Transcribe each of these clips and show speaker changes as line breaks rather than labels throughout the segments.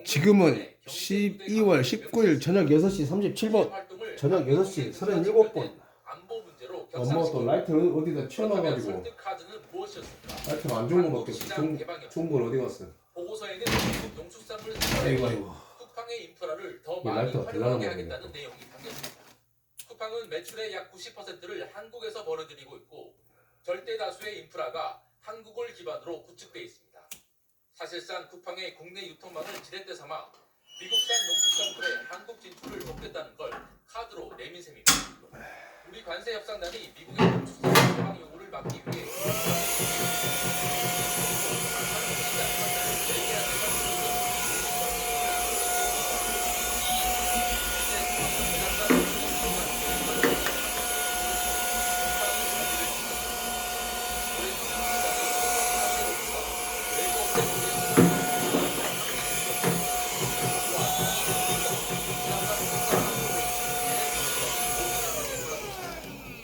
지금은 12월 19일 저녁 6시 37분, 저녁 6시 37분. 엄마가 또 라이트를 어디다 치워놔가지고 라이트가 안 좋은 거 먹겠어. 좋은 건 어디 갔어?
보고서에는 농축산물
아이고.
쿠팡의 인프라를 더
이
많이
라이트가
활용하게
대단한
하겠다는 내용이 담겼습니다. 쿠팡은 매출의 약 90%를 한국에서 벌어들이고 있고 절대 다수의 인프라가 한국을 기반으로 구축돼 있습니다. 사실상 쿠팡의 국내 유통망을 지렛대 삼아 미국산 농축산물의 한국 진출을 돕겠다는 걸 카드로 내민 셈입니다. 우리 관세 협상단이 미국의 농축산물 개방 요구를 막기 위해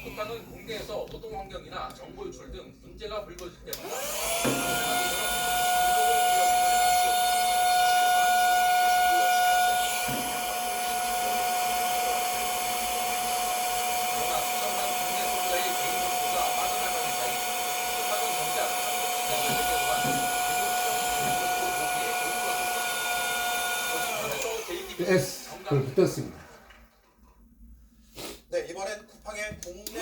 쿠팡은 국내에서 노동 환경이나 정보 유출 등 문제가 불거질 때마다 그러나 수천만 국내 소비자의 개인정보가 빠져나가는 사이 쿠팡은 정작 한국 시장을 대표한 미국 시장
S 그걸 붙였습니다.
네, 이번엔 쿠팡의 국내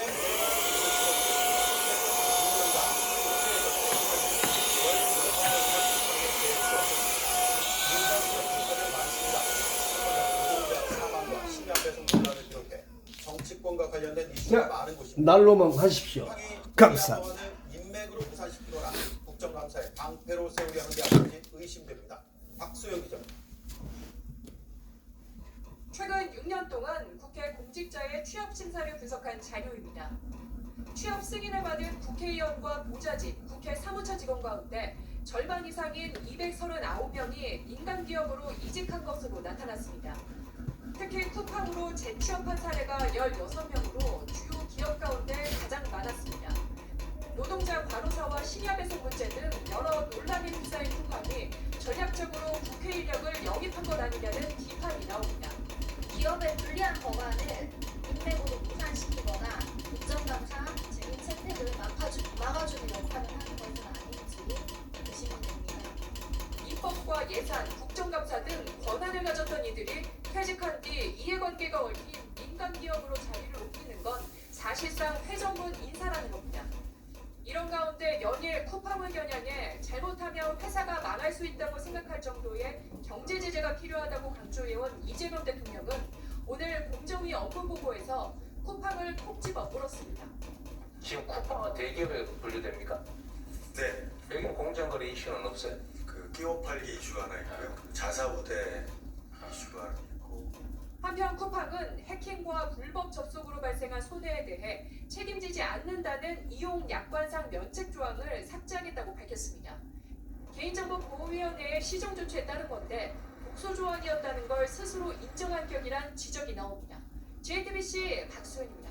사망과 심야 배송 논란을 비롯해 정치권과 관련된 이슈가
자,
많은 곳입니다.
날로만 하십시오. 감사합니다.
인맥으로 부산시키거나 국정감사에 방패로 세우려 하는 게 아닌지 의심됩니다. 박수영 기자.
최근 6년 동안 국회 공직자의 취업 심사를 분석한 자료입니다. 취업 승인을 받은 국회의원과 보좌직, 국회 사무처 직원 가운데 절반 이상인 239명이 민간 기업으로 이직한 것으로 나타났습니다. 특히 쿠팡으로 재취업한 사례가 16명으로 주요 기업 가운데 가장 많았습니다. 노동자 과로사와 심야 배송 문제 등 여러 논란이 휩싸인 쿠팡이 전략적으로 국회 인력을 영입한 것 아니냐는 비판이 나옵니다.
기업의 불리한 법안을 인맥으로 무산시키거나 국정감사, 증인 채택을 막아주는 역할을 하는 것은 아닌지 의심이 됩니다.
입법과 예산, 국정감사 등 권한을 가졌던 이들이 퇴직한 뒤 이해관계가 얽힌 민간 기업으로 자리를 옮기는 건 사실상 회전문 인사라는 겁니다. 이런 가운데 연일 쿠팡을 겨냥해 잘못하면 회사가 망할 수 있다고 생각할 정도의 경제 제재가 필요하다고 강조해온 이재명 대통령은 오늘 공정위 업무보고에서 쿠팡을 콕 집어 물었습니다.
지금 쿠팡은 대기업에 분류됩니까?
네,
여기 공정거래 이슈는 없어요?
그 기업 팔기 이슈가 하나 있고요. 자사부대 이슈가 하나 있고.
한편 쿠팡은 해킹과 불법 접속으로 발생한 손해에 대해 책임지지 않는다는 이용 약관상 면책 조항을 삭제하겠다고 밝혔습니다. 개인정보보호위원회의 시정 조치에 따른 건데 독소 조항이었다는 걸 스스로 인정한 격이란 지적이 나옵니다. JTBC 박수현입니다.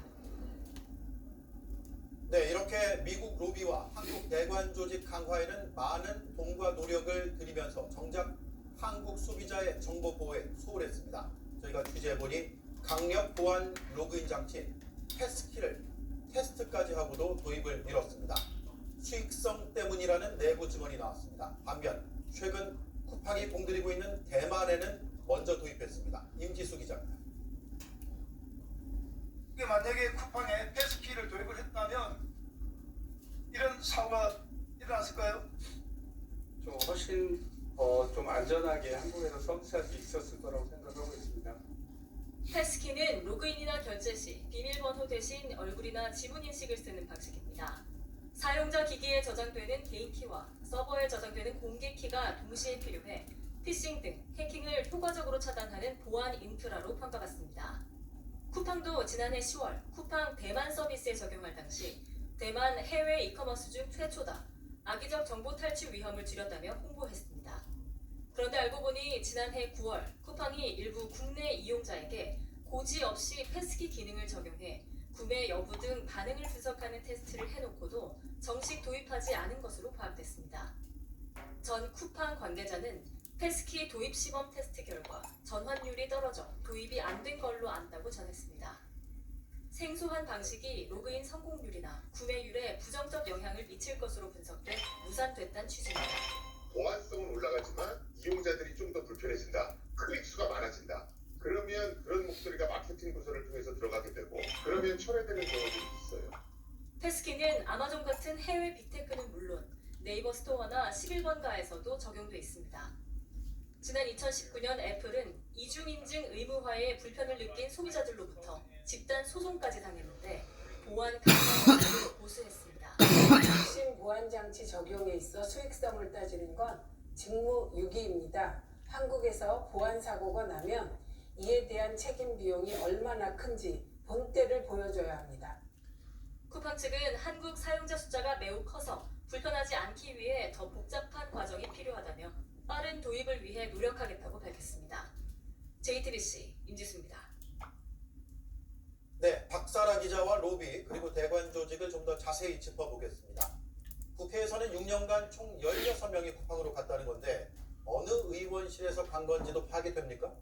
네, 이렇게 미국 로비와 한국 대관 조직 강화에는 많은 돈과 노력을 들이면서 정작 한국 소비자의 정보 보호에 소홀했습니다. 저희가 취재해보니 강력 보안 로그인 장치인 패스키를 테스트까지 하고도 도입을 미뤘습니다. 수익성 때문이라는 내부 증언이 나왔습니다. 반면 최근 쿠팡이 공들이고 있는 대만에는 먼저 도입했습니다. 임지수 기자입니다.
이게 만약에 쿠팡에 패스키를 도입을 했다면 이런 사고가 일어났을까요?
좀 훨씬 좀 안전하게 한국에서 서비스할 수 있었을 거라고 생각하고 있습니다.
패스키는 로그인이나 결제 시 비밀번호 대신 얼굴이나 지문 인식을 쓰는 방식입니다. 사용자 기기에 저장되는 개인키와 서버에 저장되는 공개키가 동시에 필요해 피싱 등 해킹을 효과적으로 차단하는 보안 인프라로 평가받습니다. 쿠팡도 지난해 10월 쿠팡 대만 서비스에 적용할 당시 대만 해외 이커머스 중 최초다. 악의적 정보 탈취 위험을 줄였다며 홍보했습니다. 그런데 알고 보니 지난해 9월 쿠팡이 일부 국내 이용자에게 고지 없이 패스키 기능을 적용해 구매 여부 등 반응을 분석하는 테스트를 해놓고도 정식 도입하지 않은 것으로 파악됐습니다. 전 쿠팡 관계자는 패스키 도입 시범 테스트 결과 전환율이 떨어져 도입이 안 된 걸로 안다고 전했습니다. 생소한 방식이 로그인 성공률이나 구매율에 부정적 영향을 미칠 것으로 분석돼 무산됐다는 취지입니다.
보안성은 올라가지만 이용자들이 좀 더 불편해진다. 클릭 수가 많아진다. 그러면 그런 목소리가 마케팅 부서를 통해서 들어가게 되고 그러면 철회되는 경우도 있어요.
패스키는 아마존 같은 해외 빅테크는 물론 네이버 스토어나 11번가에서도 적용돼 있습니다. 지난 2019년 애플은 이중인증 의무화에 불편을 느낀 소비자들로부터 집단 소송까지 당했는데 보안 강화를 고수했습니다.
핵심 보안장치 적용에 있어 수익성을 따지는 건 직무유기입니다. 한국에서 보안사고가 나면 이에 대한 책임 비용이 얼마나 큰지 본때를 보여줘야 합니다.
쿠팡 측은 한국 사용자 숫자가 매우 커서 불편하지 않기 위해 더 복잡한 과정이 필요하다며 빠른 도입을 위해 노력하겠다고 밝혔습니다. JTBC 임지수입니다.
네, 박사라 기자와 로비 그리고 대관 조직을 좀 더 자세히 짚어보겠습니다. 국회에서는 6년간 총 16명이 쿠팡으로 갔다는 건데 어느 의원실에서 간 건지도 파악이 됩니까?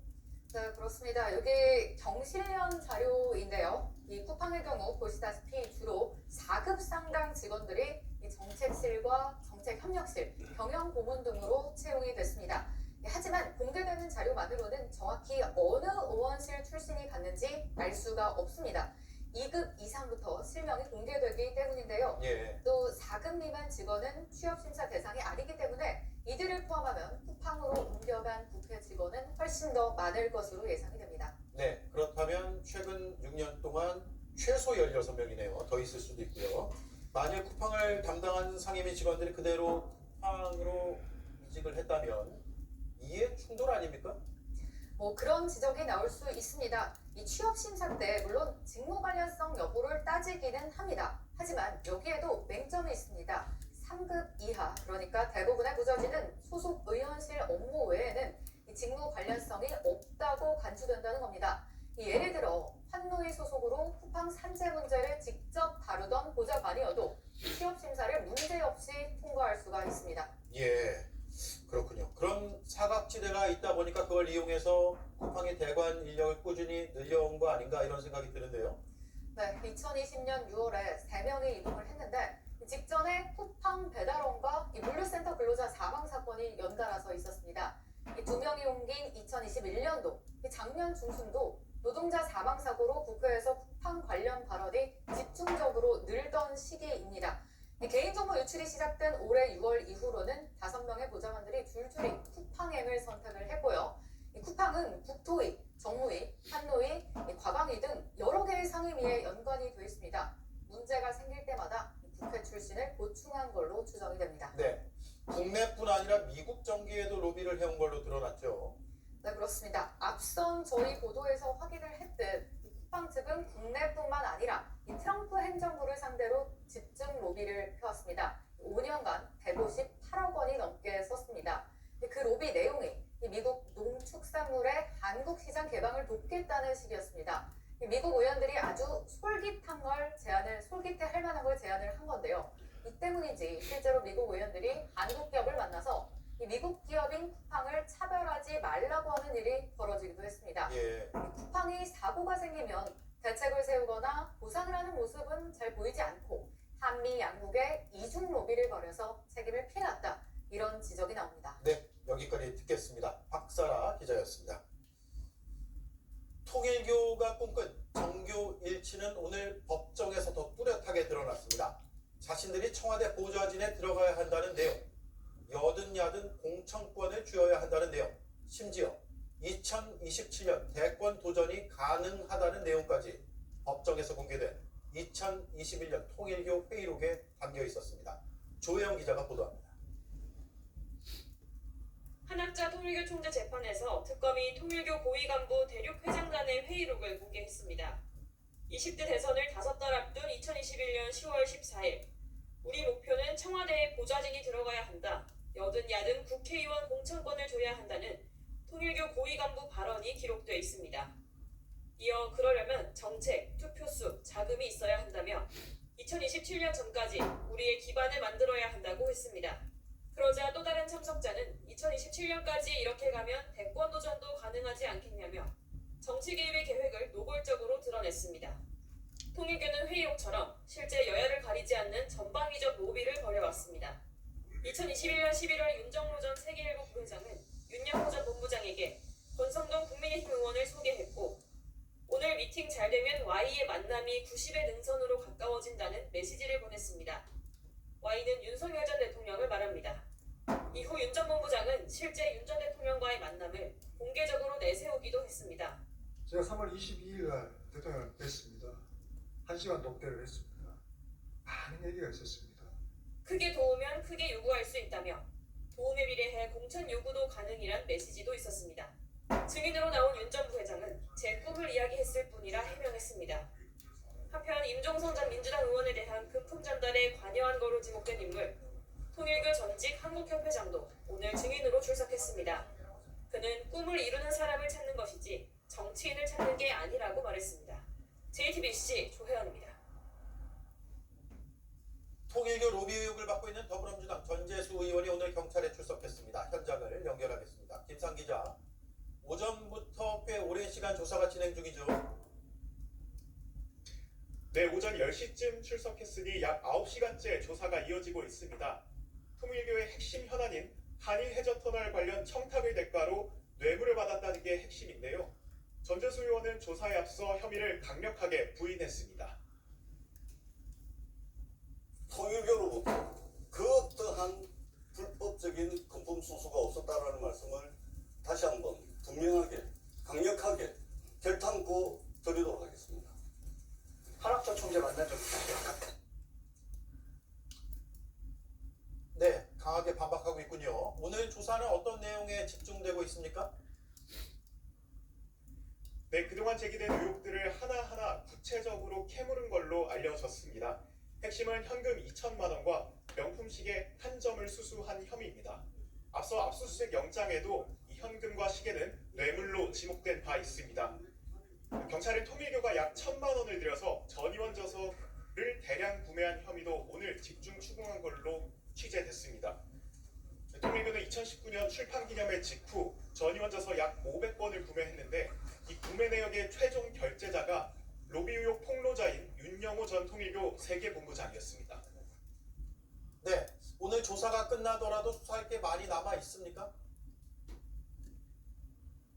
네, 그렇습니다. 여기 경실련 자료인데요. 이 쿠팡의 경우 보시다시피 주로 4급 상당 직원들이 이 정책실과 정책협력실, 경영고문 등으로 채용이 됐습니다. 하지만 공개되는 자료만으로는 정확히 어느 의원실 출신이 갔는지 알 수가 없습니다. 2급 이상부터 실명이 공개되기 때문인데요. 또 4급 미만 직원은 취업심사 대상이 아니기 때문에 이들을 포함하면 쿠팡으로 옮겨간 국회 직원은 훨씬 더 많을 것으로 예상이 됩니다.
네, 그렇다면 최근 6년 동안 최소 16명이네요. 더 있을 수도 있고요. 만약 쿠팡을 담당한 상임위 직원들이 그대로 쿠팡으로 이직을 했다면 이해 충돌 아닙니까?
그런 지적이 나올 수 있습니다. 이 취업 심사 때 물론 직무 관련성 여부를 따지기는 합니다. 하지만 여기에도 맹점이 있습니다. 3급 이하, 그러니까 대부분의 부서지는 소속 의원실 업무 외에는 이 직무 관련성이 없다고 간주된다는 겁니다. 예를 들어 환노위 소속으로 쿠팡 산재 문제를 직접 다루던 보좌관이어도 취업 심사를 문제없이 통과할 수가 있습니다.
예, 그렇군요. 그럼 사각지대가 있다 보니까 그걸 이용해서 쿠팡의 대관 인력을 꾸준히 늘려온 거 아닌가 이런 생각이 드는데요.
네, 2020년 6월에 3명이 이동을 했는데 직전에 쿠팡 배달원과 이 물류센터 근로자 사망 사건이 연달아서 있었습니다. 이 2명이 옮긴 2021년도, 작년 중순도 노동자 사망 사고로 국회에서 쿠팡 관련 발언이 집중적으로 늘던 시기입니다. 개인정보 유출이 시작된 올해 6월 이후로는 5명의 보좌관들이 줄줄이 쿠팡행을 선택을 했고요. 쿠팡은 국토위, 정무위, 환노위, 과방위 등 여러 개의 상임위에 연관이 되어 있습니다. 문제가 생길 때마다 국회 출신을 보충한 걸로 추정이 됩니다.
네, 국내뿐 아니라 미국 정계에도 로비를 해온 걸로 드러났죠.
네, 그렇습니다. 앞선 저희 보도에서 확인을 했듯 쿠팡 측은 국내뿐만 아니라 이 트럼프 행정부를 상대로 집중 로비를 펴왔습니다. 5년간 158억 원이 넘게 썼습니다. 그 로비 내용이 미국 농축산물의 한국 시장 개방을 돕겠다는 식이었습니다. 미국 의원들이 아주 솔깃해할 만한 걸 제안을 한 건데요. 이 때문인지 실제로 미국 의원들이 한국 기업을 만나서 이 미국 기업인 쿠팡을 차별하지 말라고 하는 일이 벌어지기도 했습니다. 쿠팡이 사고가 생기면 대책을 세우거나 보상을 하는 모습은 잘 보이지 않고 한미 양국의 이중 로비를 벌여서 책임을 피해갔다. 이런 지적이 나옵니다.
네, 여기까지 듣겠습니다. 박사라 기자였습니다. 통일교가 꿈꾼 정교 일치는 오늘 법정에서 더 뚜렷하게 드러났습니다. 자신들이 청와대 보좌진에 들어가야 한다는 내용, 여든 야든 공천권을 쥐어야 한다는 내용, 심지어 2027년 대권 도전이 가능하다는 내용까지 법정에서 공개된 2021년 통일교 회의록에 담겨 있었습니다. 조혜영 기자가 보도합니다.
한학자 통일교 총재 재판에서 특검이 통일교 고위 간부 대륙 회장단의 회의록을 공개했습니다. 20대 대선을 5달 앞둔 2021년 10월 14일 우리 목표는 청와대에 보좌진이 들어가야 한다. 여든 야든 국회의원 공천권을 줘야 한다는 통일교 고위 간부 발언이 기록되어 있습니다. 이어 그러려면 정책, 투표수, 자금이 있어야 한다며 2027년 전까지 우리의 기반을 만들어야 한다고 했습니다. 그러자 또 다른 참석자는 2027년까지 이렇게 가면 대권 도전도 가능하지 않겠냐며 정치 개입의 계획을 노골적으로 드러냈습니다. 통일교는 회의록처럼 실제 여야를 가리지 않는 전방위적 로비를 벌여왔습니다. 2021년 11월 윤정로 전 세계일보 부회장은 윤영호 전 본부장에게 권성동 국민의힘 의원을 소개했고 오늘 미팅 잘 되면 Y의 만남이 90의 능선으로 가까워진다는 메시지를 보냈습니다. Y는 윤석열 전 대통령을 말합니다. 이후 윤 전 본부장은 실제 윤 전 대통령과의 만남을 공개적으로 내세우기도 했습니다.
제가 3월 22일 날 대통령을 뵀습니다. 1시간 독대를 했습니다. 많은 얘기가 있었습니다.
크게 도우면 크게 요구할 수 있다며 도움에 비례해 공천 요구도 가능이란 메시지도 있었습니다. 증인으로 나온 윤 전 부회장은 제 꿈을 이야기했을 뿐이라 해명했습니다. 한편 임종선 전 민주당 의원에 대한 금품 전달에 관여한 거로 지목된 인물 통일교 전직 한국협회장도 오늘 증인으로 출석했습니다. 그는 꿈을 이루는 사람을 찾는 것이지 정치인을 찾는 게 아니라고 말했습니다. JTBC 조혜연입니다.
통일교 로비 의혹을 받고 있는 더불어민주당 전재수 의원이 오늘 경찰에 출석했습니다. 현장을 연결하겠습니다. 김상 기자, 오전부터 꽤 오랜 시간 조사가 진행 중이죠.
네, 오전 10시쯤 출석했으니 약 9시간째 조사가 이어지고 있습니다. 통일교의 핵심 현안인 한일 해저터널 관련 청탁의 대가로 뇌물을 받았다는 게 핵심인데요. 전재수 의원은 조사에 앞서 혐의를 강력하게 부인했습니다.
통일교로부터 그 어떠한 불법적인 금품 수수가 없었다라는 말씀을 다시 한번 분명하게 강력하게 결탄코 드리도록 하겠습니다.
한학자 총재 만난 적 있으세요?
네, 강하게 반박하고 있군요. 오늘 조사는 어떤 내용에 집중되고 있습니까?
네, 그동안 제기된 의혹들을 하나하나 구체적으로 캐물은 걸로 알려졌습니다. 핵심은 현금 2천만 원과 명품 시계 한 점을 수수한 혐의입니다. 앞서 압수수색 영장에도 이 현금과 시계는 뇌물로 지목된 바 있습니다. 경찰은 통일교가 약 1,000만 원을 들여서 전의원 저서를 대량 구매한 혐의도 오늘 집중 추궁한 걸로 취재됐습니다. 통일교는 2019년 출판기념회 직후 전의원 저서 약 500권을 구매했는데 이 구매 내역의 최종 결제자가 로비 의혹 폭로자인 윤영호 전 통일교 세계본부장이었습니다.
네, 오늘 조사가 끝나더라도 수사할 게 많이 남아 있습니까?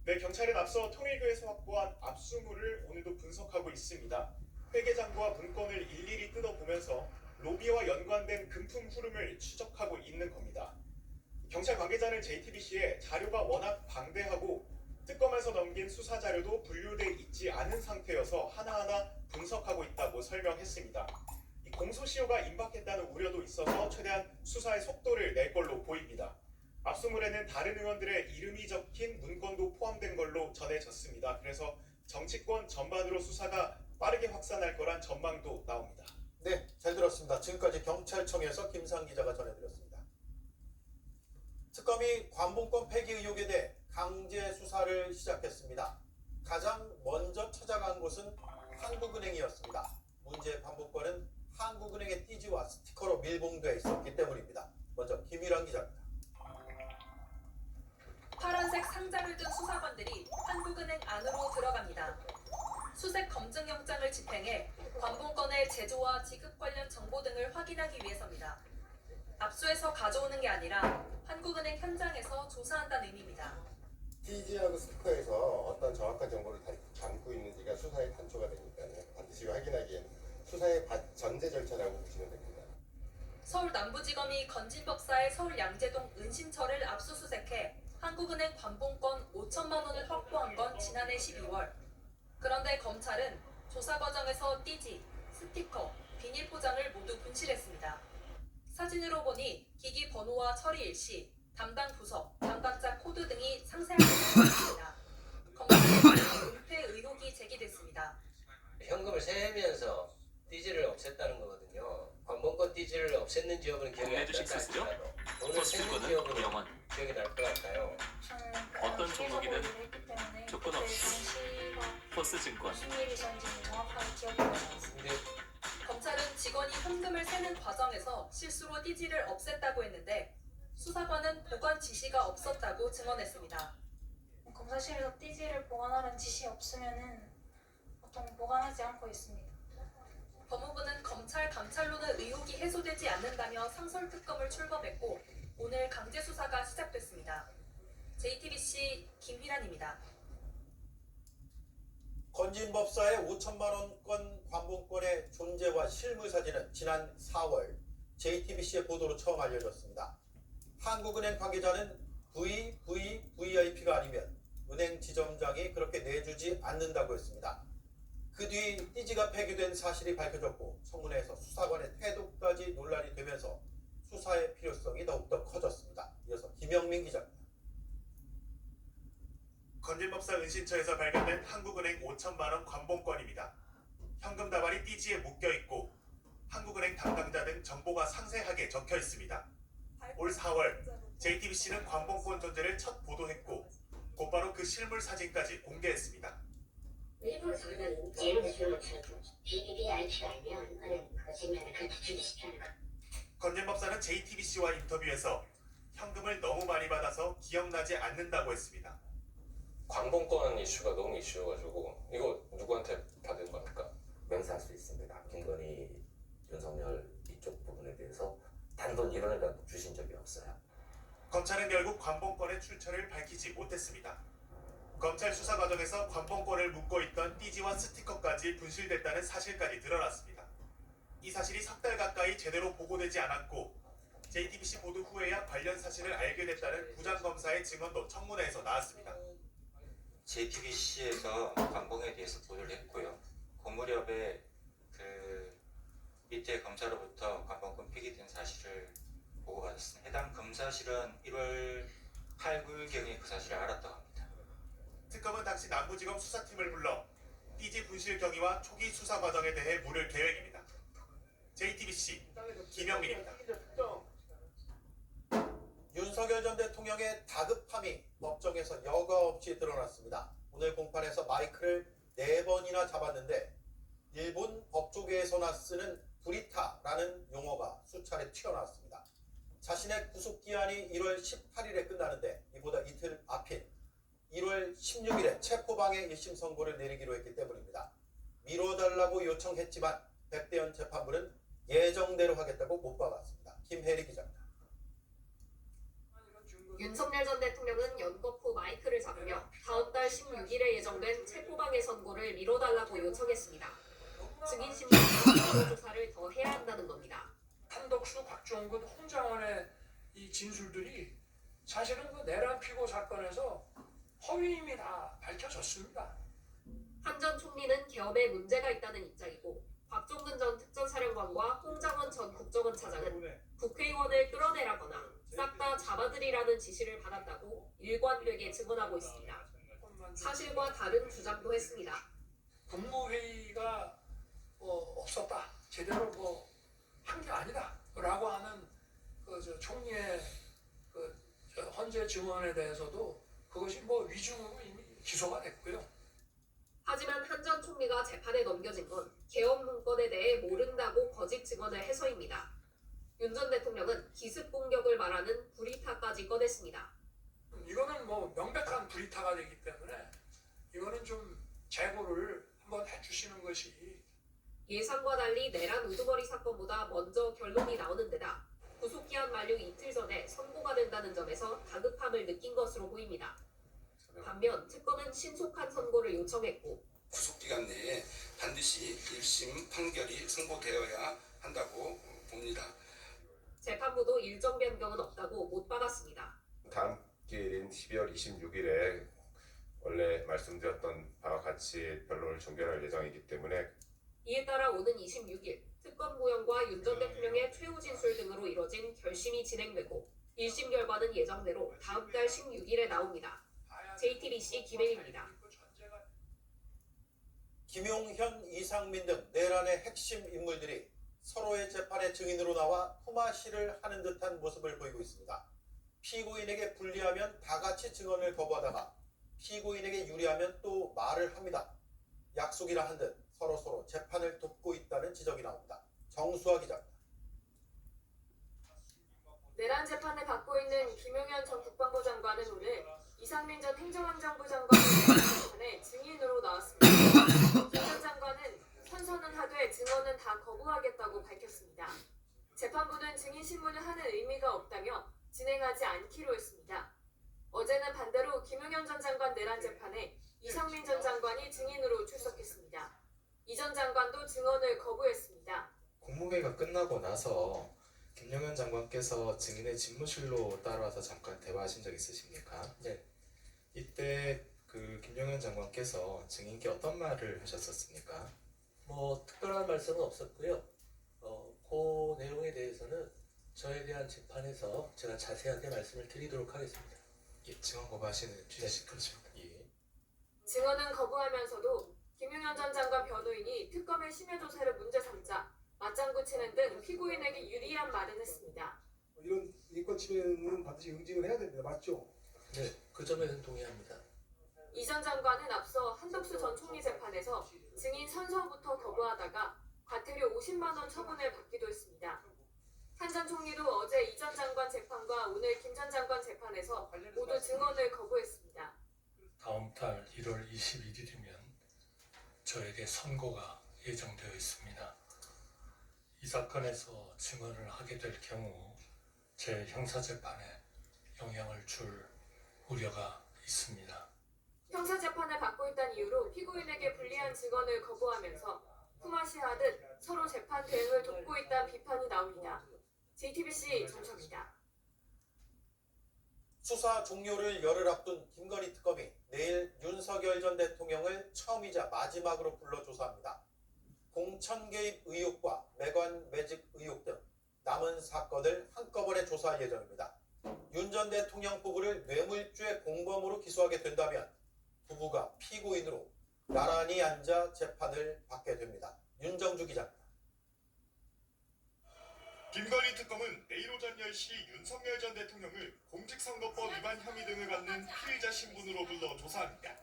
네, 경찰은 앞서 통일교에서 확보한 압수물을 오늘도 분석하고 있습니다. 회계장부와 문건을 일일이 뜯어보면서 로비와 연관된 금품 흐름을 추적하고 있는 겁니다. 경찰 관계자는 JTBC에 자료가 워낙 방대하고 특검에서 넘긴 수사 자료도 분류돼 있지 않은 상태여서 하나하나 분석하고 있다고 설명했습니다. 이 공소시효가 임박했다는 우려도 있어서 최대한 수사의 속도를 낼 걸로 보입니다. 압수물에는 다른 의원들의 이름이 적힌 문건도 포함된 걸로 전해졌습니다. 그래서 정치권 전반으로 수사가 빠르게 확산할 거란 전망도 나옵니다.
네, 잘 들었습니다. 지금까지 경찰청에서 김상 기자가 전해드렸습니다. 특검이 관봉권 폐기 의혹에 대해 강제 수사를 시작했습니다. 가장 먼저 찾아간 곳은 한국은행이었습니다. 문제의 관봉권은 한국은행의 띠지와 스티커로 밀봉되어 있었기 때문입니다. 먼저 김일환 기자입니다.
파란색 상자를 든 수사관들이 한국은행 안으로 들어갑니다. 수색 검증영장을 집행해 관봉권의 제조와 지급 관련 정보 등을 확인하기 위해서입니다. 압수해서 가져오는 게 아니라 한국은행 현장에서 조사한다는 의미입니다.
띠지하고 스티커에서 어떤 정확한 정보를 담고 있는지가 수사의 단초가 되니까요. 반드시 확인하기엔 수사의 전제 절차라고 보시면 됩니다.
서울 남부지검이 건진법사의 서울 양재동 은신처를 압수수색해 한국은행 관봉권 5천만 원을 확보한 건 지난해 12월. 그런데 검찰은 조사 과정에서 띠지, 스티커, 비닐 포장을 모두 분실했습니다. 사진으로 보니 기기 번호와 처리 일시, 담당 부서, 담당자 코드 등이 상세하게 적혀있습니다. 검찰에 은폐 의혹이 제기됐습니다.
현금을 세면서 띠지를 없앴다는 거거든요. 관봉권 띠지를 없앴는지 여부는 기억이 안 나요. 오늘 세는 기억은 기억이 날 것 같아요.
어떤 종목이든 조건 없이 포스증권.
무슨 일이 있었는지 정확하게 기억이 나지 않습니다.
검찰은 직원이 현금을 세는 과정에서 실수로 띠지를 없앴다고 했는데
수사관은 보관 지시가 없었다고 증언했습니다.
검사실에서 띠지를 보관하는 지시 없으면은 보통 보관하지 않고 있습니다.
법무부는 검찰 감찰로는 의혹이 해소되지 않는다며 상설특검을 출범했고 오늘 강제 수사가 시작됐습니다. JTBC 김휘란입니다.
건진법사의 5천만 원권 관봉권의 존재와 실물 사진은 지난 4월 JTBC의 보도로 처음 알려졌습니다. 한국은행 관계자는 VVVIP가 아니면 은행 지점장이 그렇게 내주지 않는다고 했습니다. 그 뒤 띠지가 폐기된 사실이 밝혀졌고 청문회에서 수사관의 태도까지 논란이 되면서 수사의 필요성이 더욱더 커졌습니다. 이어서 김영민 기자입니다.
건진법사 은신처에서 발견된 한국은행 5천만 원 관봉권입니다. 현금 다발이 띠지에 묶여 있고 한국은행 담당자 등 정보가 상세하게 적혀 있습니다. 올 4월 JTBC는 관봉권 존재를 첫 보도했고 곧바로 그 실물 사진까지 공개했습니다.
일본 서울은 예를 들어서 BBVIP가 아니면 은행 그 증명을 그렇게 주기 쉽지 않고.
건진법사는 JTBC와 인터뷰에서 현금을 너무 많이 받아서 기억나지 않는다고 했습니다.
관봉권 이슈가 너무 이슈여가지고 이거 누구한테 받은 겁니까?
맹세할 수 있습니다. 김건희, 윤석열 이쪽 부분에 대해서 단돈 1원을 갖고 주신 적이 없어요.
검찰은 결국 관봉권의 출처를 밝히지 못했습니다. 검찰 수사 과정에서 관봉권을 묶고 있던 띠지와 스티커까지 분실됐다는 사실까지 드러났습니다. 이 사실이 석 달 가까이 제대로 보고되지 않았고 JTBC 보도 후에야 관련 사실을 알게 됐다는 부장검사의 증언도 청문회에서 나왔습니다.
JTBC에서 관봉에 대해서 보도를 했고요. 그 무렵에 그 밑에 검사로부터 관봉권 폐기된 사실을 보고받았습니다. 해당 검사실은 1월 8, 9일경에 그 사실을 알았다고 합니다.
특검은 당시 남부지검 수사팀을 불러 띠지 분실 경위와 초기 수사 과정에 대해 물을 계획입니다. JTBC 김영민입니다.
윤석열 전 대통령의 다급함이 법정에서 여과 없이 드러났습니다. 오늘 공판에서 마이크를 4번이나 잡았는데 일본 법조계에서나 쓰는 브리타라는 용어가 수차례 튀어나왔습니다. 자신의 구속기한이 1월 18일에 끝나는데 이보다 이틀 앞인 1월 16일에 체포방해 1심 선고를 내리기로 했기 때문입니다. 미뤄달라고 요청했지만 백대현 재판부는 예정대로 하겠다고 못 박았습니다. 김혜리 기자입니다.
윤석열 전 대통령은 연법 후 마이크를 잡으며 다음 달 16일에 예정된 체포방해 선고를 미뤄달라고 요청했습니다. 증인 신문과 조사를 더 해야 한다는 겁니다.
한덕수, 곽종근, 홍장원의 이 진술들이 사실은 그 내란 피고 사건에서 허위임이 다 밝혀졌습니다.
한 전 총리는 계엄에 문제가 있다는 입장이고 곽종근 전 특전사령관과 홍장원 전 국정원 차장은 국회의원을 끌어내라거나 싹 다 잡아들이라는 지시를 받았다고 일관되게 증언하고 있습니다. 사실과 다른 주장도 했습니다.
국무회의가 없었다, 제대로 한 게 아니다 라고 하는 총리의 헌재 증언에 대해서도 그것이 위중으로 이미 기소가 됐고요.
하지만 한 전 총리가 재판에 넘겨진 건 계엄 문건에 대해 모른다고 거짓 증언을 해서입니다. 윤 전 대통령은 기습 공격을 말하는 브리타까지 꺼냈습니다.
이거는 명백한 브리타가 되기 때문에 이거는 좀 재고를 한번 해주시는 것이.
예상과 달리 내란 우두머리 사건보다 먼저 결론이 나오는 데다 구속기한 만료 이틀 전에 선고가 된다는 점에서 다급함을 느낀 것으로 보입니다. 반면 특검은 신속한 선고를 요청했고
구속기간 내에 반드시 1심 판결이 선고되어야 한다고 봅니다.
재판부도 일정 변경은 없다고 못 받았습니다.
다음 기일인 12월 26일에 원래 말씀드렸던 바와 같이 변론을 종결할 예정이기 때문에
이에 따라 오는 26일 특검 구형과 윤 전 대통령의 최후 진술 등으로 이뤄진 결심이 진행되고 1심 결과는 예정대로 다음 달 16일에 나옵니다. JTBC 김혜리입니다.
김용현, 이상민 등 내란의 핵심 인물들이 서로의 재판에 증인으로 나와 품앗이를 하는 듯한 모습을 보이고 있습니다. 피고인에게 불리하면 다 같이 증언을 거부하다가 피고인에게 유리하면 또 말을 합니다. 약속이라 한 듯 서로 재판을 돕고 있다는 지적이 나옵니다. 정수아 기자입니다.
내란 재판을 받고 있는 김용현 전 국방부 장관은 오늘 이상민 전 행정안전부 장관의 재판에 증인으로 나왔습니다. 김 전 장관은 선서는 하되 증언은 다 거부하겠다고 밝혔습니다. 재판부는 증인 신문을 하는 의미가 없다며 진행하지 않기로 했습니다. 어제는 반대로 김용현 전 장관 내란 재판에 이상민 전 장관이 증인으로 출석했습니다. 이 전 장관도 증언을 거부했습니다.
국무회의가 끝나고 나서 김용현 장관께서 증인의 집무실로 따라와서 잠깐 대화하신 적 있으십니까?
네.
이때 그 김용현 장관께서 증인께 어떤 말을 하셨었습니까?
뭐 특별한 말씀은 없었고요. 그 내용에 대해서는 저에 대한 재판에서 제가 자세하게 말씀을 드리도록 하겠습니다.
예, 증언 거부하시는 취지신 거죠? 예.
증언은 거부하면서도 김용현 전 장관 변호인이 특검의 심야 조사를 문제 삼자 맞장구 치는 등 피고인에게 유리한 말은 했습니다.
이런 인권 침해는 반드시 응징을 해야 됩니다. 맞죠?
네, 그 점에는 동의합니다.
이 전 장관은 앞서 한덕수 전 총리 재판에서 증인 선서부터 거부하다가 과태료 50만 원 처분을 받기도 했습니다. 한 전 총리도 어제 이 전 장관 재판과 오늘 김 전 장관 재판에서 모두 증언을 거부했습니다.
다음 달 1월 21일이면 저에게 선고가 예정되어 있습니다. 이 사건에서 증언을 하게 될 경우 제 형사재판에 영향을 줄 우려가 있습니다.
형사재판을 받고 있다는 이유로 피고인에게 불리한 증언을 거부하면서 품앗이하듯 서로 재판 대응을 돕고 있다는 비판이 나옵니다. JTBC 정석입니다.
수사 종료를 열흘 앞둔 김건희 특검이 내일 윤석열 전 대통령을 처음이자 마지막으로 불러 조사합니다. 공천 개입 의혹과 매관 매직 의혹 등 남은 사건을 한꺼번에 조사할 예정입니다. 윤 전 대통령 부부를 뇌물죄 공범으로 기소하게 된다면 부부가 피고인으로 나란히 앉아 재판을 받게 됩니다. 윤정주 기자입니다.
김건희 특검은 내일 오전 10시 윤석열 전 대통령을 공직선거법 위반 혐의 등을 받는 피의자 신분으로 불러 조사합니다.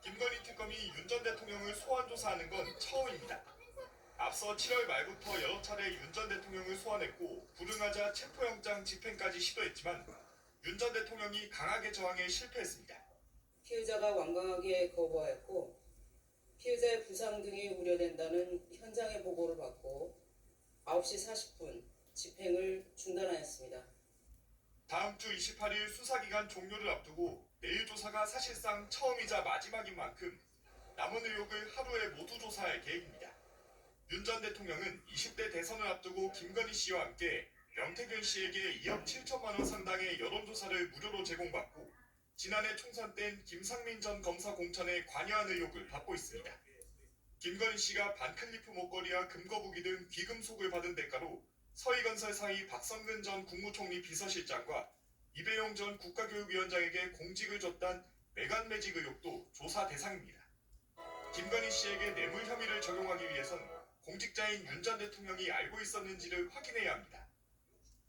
김건희 특검이 윤 전 대통령을 소환 조사하는 건 처음입니다. 앞서 7월 말부터 여러 차례 윤 전 대통령을 소환했고 불응하자 체포영장 집행까지 시도했지만 윤 전 대통령이 강하게 저항에 실패했습니다.
피의자가 완강하게 거부하였고 피의자의 부상 등이 우려된다는 현장의 보고를 받고 9시 40분 집행을 중단하였습니다.
다음 주 28일 수사기간 종료를 앞두고 내일 조사가 사실상 처음이자 마지막인 만큼 남은 의혹을 하루에 모두 조사할 계획입니다. 윤 전 대통령은 20대 대선을 앞두고 김건희 씨와 함께 명태균 씨에게 2억 7천만 원 상당의 여론조사를 무료로 제공받고 지난해 총선 땐 김상민 전 검사 공천에 관여한 의혹을 받고 있습니다. 김건희 씨가 반클리프 목걸이와 금거북이 등 귀금속을 받은 대가로 서희건설 사위 박성근 전 국무총리 비서실장과 이배용 전 국가교육위원장에게 공직을 줬단 매간매직 의혹도 조사 대상입니다. 김건희 씨에게 뇌물 혐의를 적용하기 위해선 공직자인 윤 전 대통령이 알고 있었는지를 확인해야 합니다.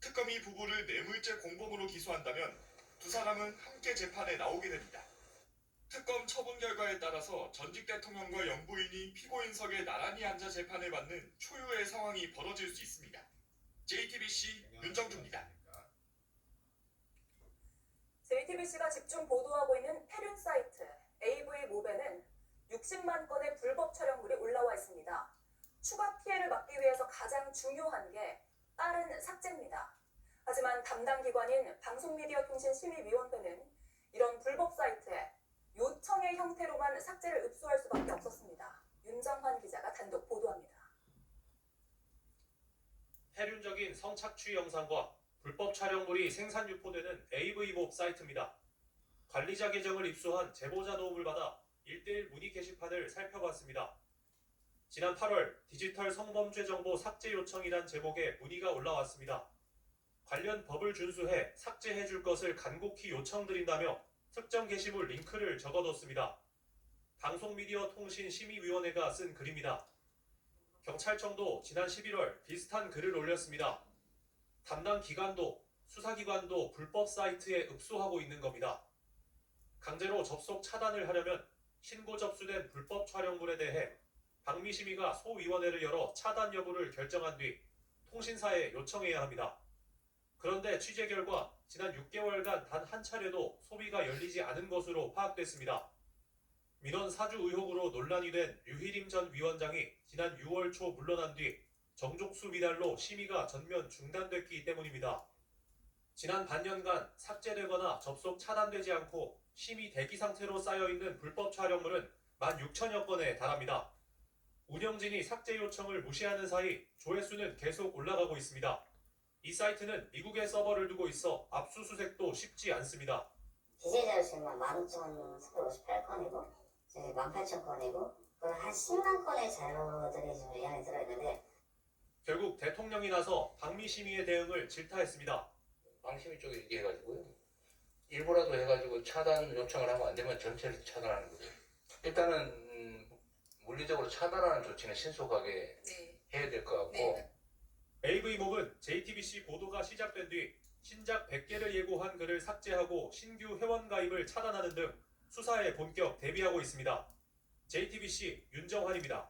특검이 부부를 뇌물죄 공범으로 기소한다면 두 사람은 함께 재판에 나오게 됩니다. 특검 처분 결과에 따라서 전직 대통령과 영부인이 피고인석에 나란히 앉아 재판을 받는 초유의 상황이 벌어질 수 있습니다. JTBC 윤정주입니다.
JTBC가 집중 보도하고 있는 폐륜 사이트 AV모베는 60만 건의 불법 촬영물이 올라와 있습니다. 추가 피해를 막기 위해서 가장 중요한 게 빠른 삭제입니다. 하지만 담당 기관인 방송미디어통신심의위원회는 이런 불법 사이트에 요청의 형태로만 삭제를 읍수할 수밖에 없었습니다. 윤정환 기자가 단독 보도합니다.
폐륜적인 성착취 영상과 불법 촬영물이 생산 유포되는 AV모브 사이트입니다. 관리자 계정을 입수한 제보자 도움을 받아 1:1 문의 게시판을 살펴봤습니다. 지난 8월 디지털 성범죄 정보 삭제 요청이란 제목의 문의가 올라왔습니다. 관련 법을 준수해 삭제해 줄 것을 간곡히 요청드린다며 특정 게시물 링크를 적어뒀습니다. 방송미디어통신심의위원회가 쓴 글입니다. 경찰청도 지난 11월 비슷한 글을 올렸습니다. 담당 기관도 수사기관도 불법 사이트에 읍소하고 있는 겁니다. 강제로 접속 차단을 하려면 신고 접수된 불법 촬영물에 대해 방미심의가 소위원회를 열어 차단 여부를 결정한 뒤 통신사에 요청해야 합니다. 그런데 취재 결과 지난 6개월간 단 한 차례도 소비가 열리지 않은 것으로 파악됐습니다. 민원 사주 의혹으로 논란이 된 류희림 전 위원장이 지난 6월 초 물러난 뒤 정족수 미달로 심의가 전면 중단됐기 때문입니다. 지난 반년간 삭제되거나 접속 차단되지 않고 심의 대기 상태로 쌓여있는 불법 촬영물은 16,000여 건에 달합니다. 운영진이 삭제 요청을 무시하는 사이 조회수는 계속 올라가고 있습니다. 이 사이트는 미국에 서버를 두고 있어 압수수색도 쉽지 않습니다.
디제이자 요청만 15,358건이고 18,000건이고 한 10만 건의 자료들이 지금 이 안에 들어있는데
결국 대통령이 나서 방미심의의 대응을 질타했습니다.
방심위 쪽에 얘기해가지고요. 일부라도 해가지고 차단 요청을 하면 안 되면 전체를 차단하는 거죠. 일단은 물리적으로 차단하는 조치는 신속하게 해야 될 것 같고
AV목은 JTBC 보도가 시작된 뒤 신작 100개를 예고한 글을 삭제하고 신규 회원 가입을 차단하는 등 수사에 본격 대비하고 있습니다. JTBC 윤정환입니다.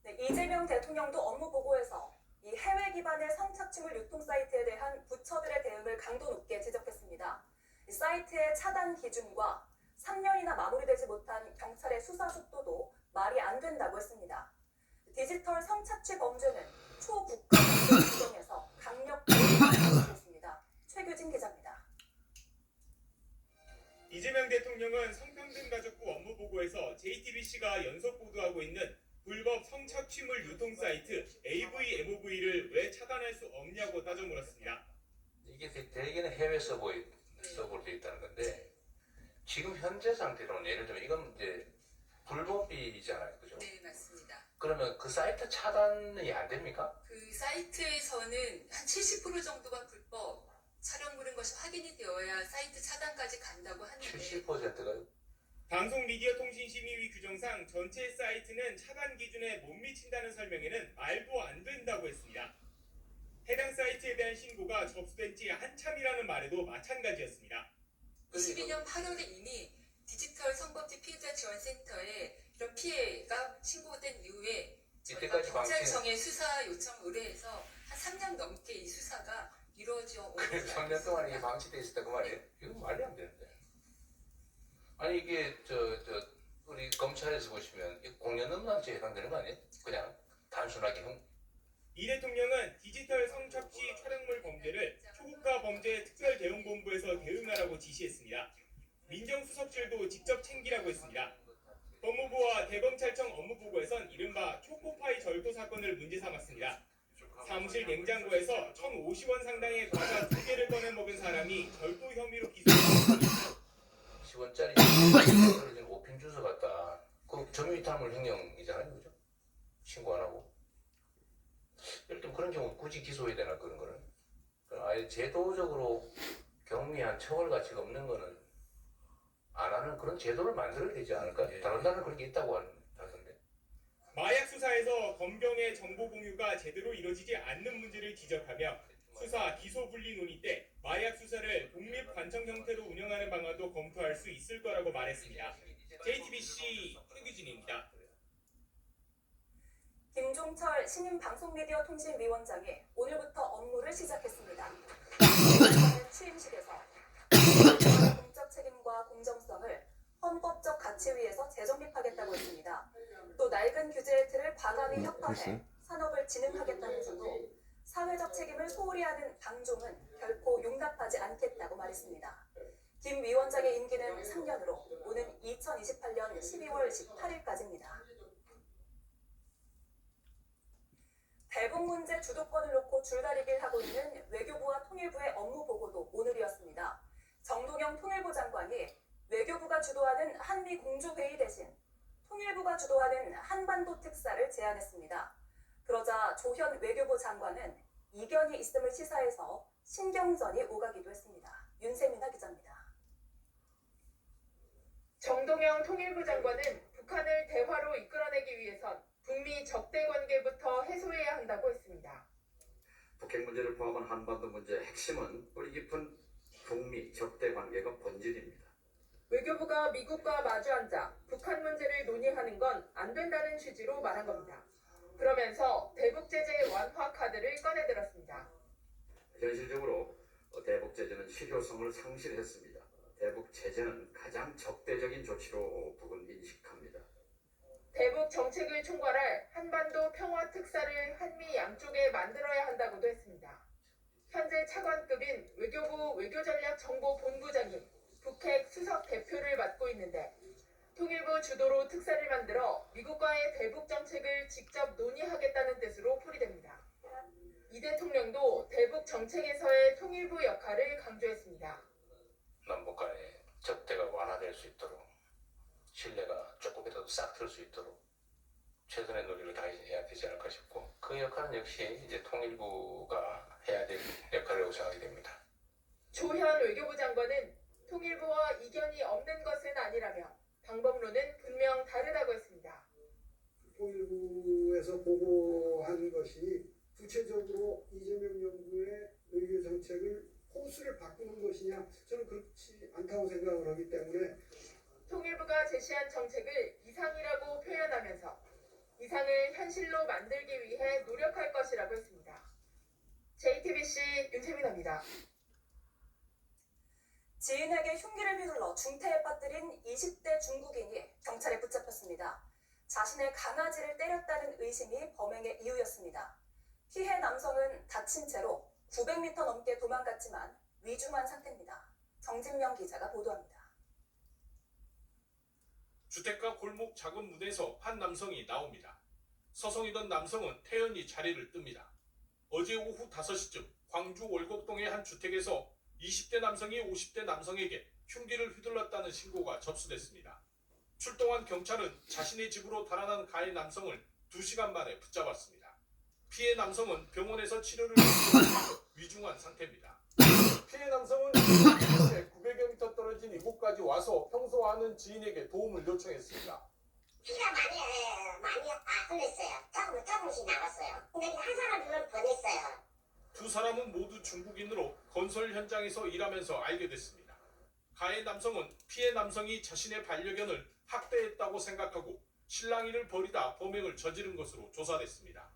네, 이재명 대통령도 업무 보고에서 이 해외 기반의 성착취물 유통 사이트에 대한 부처들의 대응을 강도 높게 지적했습니다. 이 사이트의 차단 기준과 3년이나 마무리되지 못한 경찰의 수사 속도도 말이 안 된다고 했습니다. 디지털 성착취 범죄는 초국가 범죄 규정에서 강력 대응했습니다. 최규진 기자입니다.
이재명 대통령은 성평등가족부 업무보고에서 JTBC가 연속 보도하고 있는 불법 성착취물 유통 사이트 AVMOV를 왜 차단할 수 없냐고 따져 물었습니다.
이게 대개는 해외 서버로 되어 있다는 건데 지금 현재 상태로는 예를 들면 이건 이제 불법이잖아요, 그죠?
네, 맞습니다.
그러면 그 사이트 차단이 안 됩니까?
그 사이트에서는 한 70% 정도가 불법 촬영물인 것이 확인이 되어야 사이트 차단까지 간다고 하는데
70%가요?
방송미디어통신심의위 규정상 전체 사이트는 차단 기준에 못 미친다는 설명에는 말도 안 된다고 했습니다. 해당 사이트에 대한 신고가 접수된 지 한참이라는 말에도 마찬가지였습니다.
22년 8월에 이미 디지털 성범죄 피해자 지원센터에 이런 피해가 신고된 이후에 저희가 경찰청에 수사 요청을 의뢰해서 한 3년 넘게 이 수사가 이루어져 오는 거예요.
3년 동안 이게 방치돼 있었다 그 말이에요? 이건 말이 안 되는데. 아니 이게 우리 검찰에서 보시면 공연음란죄에 해당되는 거 아니에요? 그냥 단순하게
이 대통령은 디지털 성착취 촬영물 범죄를 초국가 범죄 특별대응본부에서 대응하라고 지시했습니다. 민정수석실도 직접 챙기라고 했습니다. 법무부와 대검찰청 업무보고에선 이른바 초코파이 절도 사건을 문제 삼았습니다. 사무실 냉장고에서 1,050원 상당의 과자 2개를 꺼내 먹은 사람이 절도 혐의로 기소됐습니다.
10원짜리 떨어진 5핀 주스 같다. 그럼 점유이탈물 횡령이잖아요, 그죠? 신고 안 하고. 일단 그런 경우 굳이 기소해야 되나 그런 거를? 아예 제도적으로 경미한 처벌 가치가 없는 거는 안 하는 그런 제도를 만들어야 되지 않을까? 다른 나라는 그런 게 있다고 하던데.
마약 수사에서 검경의 정보 공유가 제대로 이뤄지지 않는 문제를 지적하며 수사 기소 분리 논의 때 마약 수사를 독립 관청 형태로 운영하는 방안도 검토할 수 있을 거라고 말했습니다. JTBC 최규진입니다.
김종철 신임방송미디어통신위원장이 오늘부터 업무를 시작했습니다. 취임식에서 공적 책임과 공정성을 헌법적 가치 위에서 재정립하겠다고 했습니다. 또 낡은 규제의 틀을 과감히 혁파해 산업을 진흥하겠다면서도 사회적 책임을 소홀히 하는 방종은 결코 용납하지 않겠다고 말했습니다. 김 위원장의 임기는 3년으로 오는 2028년 12월 18일까지입니다. 대북 문제 주도권을 놓고 줄다리기를 하고 있는 외교부와 통일부의 업무 보고도 오늘이었습니다. 정동영 통일부 장관이 외교부가 주도하는 한미 공조회의 대신 통일부가 주도하는 한반도 특사를 제안했습니다. 그러자 조현 외교부 장관은 이견이 있음을 시사해서 신경전이 오가기도 했습니다. 윤세민아 기자입니다.
정동영 통일부 장관은 북한을 대화로 이끌어내기 위해선 북미 적대 관계부터 해소해야 한다고 했습니다.
북핵 문제를 포함한 한반도 문제의 핵심은 뿌리 깊은 북미 적대 관계가 본질입니다.
외교부가 미국과 마주 앉아 북한 문제를 논의하는 건 안 된다는 취지로 말한 겁니다. 그러면서 대북 제재 완화 카드를 꺼내들었습니다.
현실적으로 대북 제재는 실효성을 상실했습니다. 대북 제재는 가장 적대적인 조치로 북은 인식합니다.
대북 정책을 총괄할 한반도 평화 특사를 한미 양쪽에 만들어야 한다고도 했습니다. 현재 차관급인 외교부 외교전략정보본부장이 북핵 수석 대표를 맡고 있는데 통일부 주도로 특사를 만들어 미국과의 대북 정책을 직접 논의하겠다는 뜻으로 풀이됩니다. 이 대통령도 대북 정책에서의 통일부 역할을 강조했습니다.
남북 간의 적대가 완화될 수 있도록 신뢰가 조금이라도 싹 틀 수 있도록 최선의 노력을 다해야 되지 않을까 싶고 그 역할은 역시 이제 통일부가 해야 될 역할이라고 생각이 됩니다.
조현 외교부 장관은 통일부와 이견이 없는 것은 아니라며 방법론은 분명 다르다고 했습니다.
통일부에서 보고한 것이 구체적으로 이재명 정부의 외교 정책을 코스를 바꾸는 것이냐, 저는 그렇지 않다고 생각을 하기 때문에
통일부가 제시한 정책을 이상이라고 표현하면서 이상을 현실로 만들기 위해 노력할 것이라고 했습니다. JTBC 윤세민입니다.
지인에게 흉기를 휘둘러 중태에 빠뜨린 20대 중국인이 경찰에 붙잡혔습니다. 자신의 강아지를 때렸다는 의심이 범행의 이유였습니다. 피해 남성은 다친 채로 900m 넘게 도망갔지만 위중한 상태입니다. 정진명 기자가 보도합니다.
주택가 골목 작은 문에서 한 남성이 나옵니다. 서성이던 남성은 태연히 자리를 뜹니다. 어제 오후 5시쯤 광주 월곡동의 한 주택에서 20대 남성이 50대 남성에게 흉기를 휘둘렀다는 신고가 접수됐습니다. 출동한 경찰은 자신의 집으로 달아난 가해 남성을 2시간 만에 붙잡았습니다. 피해 남성은 병원에서 치료를 받고 위중한 상태입니다. 피해 남성은 900여 미터 떨어진 이곳까지 와서 평소와는 지인에게 도움을 요청했습니다.
피가 많이 흘렸어요. 조금씩 나왔어요. 근데 한 사람은 보냈어요.
두 사람은 모두 중국인으로 건설 현장에서 일하면서 알게 됐습니다. 가해 남성은 피해 남성이 자신의 반려견을 학대했다고 생각하고 실랑이를 벌이다 범행을 저지른 것으로 조사됐습니다.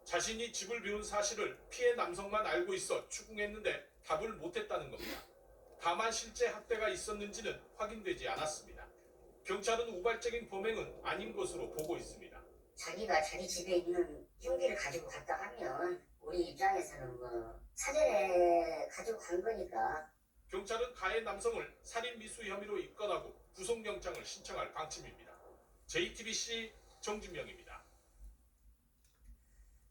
자신이 집을 비운 사실을 피해 남성만 알고 있어 추궁했는데 답을 못했다는 겁니다. 다만 실제 학대가 있었는지는 확인되지 않았습니다. 경찰은 우발적인 범행은 아닌 것으로 보고 있습니다.
자기가 자기 집에 있는 흉기를 가지고 갔다 하면 우리 입장에서는 사전에 가지고 간 거니까.
경찰은 가해 남성을 살인 미수 혐의로 입건하고 구속영장을 신청할 방침입니다. JTBC 정진명입니다.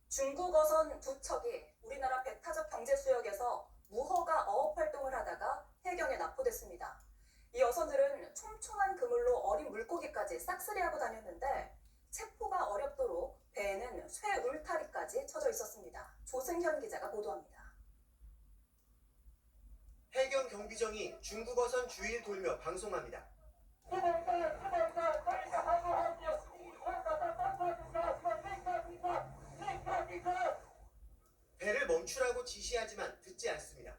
중국 어선 2척이 우리나라 배타적 경제수역에서 무허가 어업 활동을 하다가 해경에 납포됐습니다. 이 어선들은 촘촘한 그물로 어린 물고기까지 싹쓸이하고 다녔는데 체포가 어렵도록 배에는 쇠 울타리까지 쳐져 있었습니다. 조승현 기자가 보도합니다.
해경 경비정이 중국 어선 주위를 돌며 방송합니다. 배를 멈추라고 지시하지만 듣지 않습니다.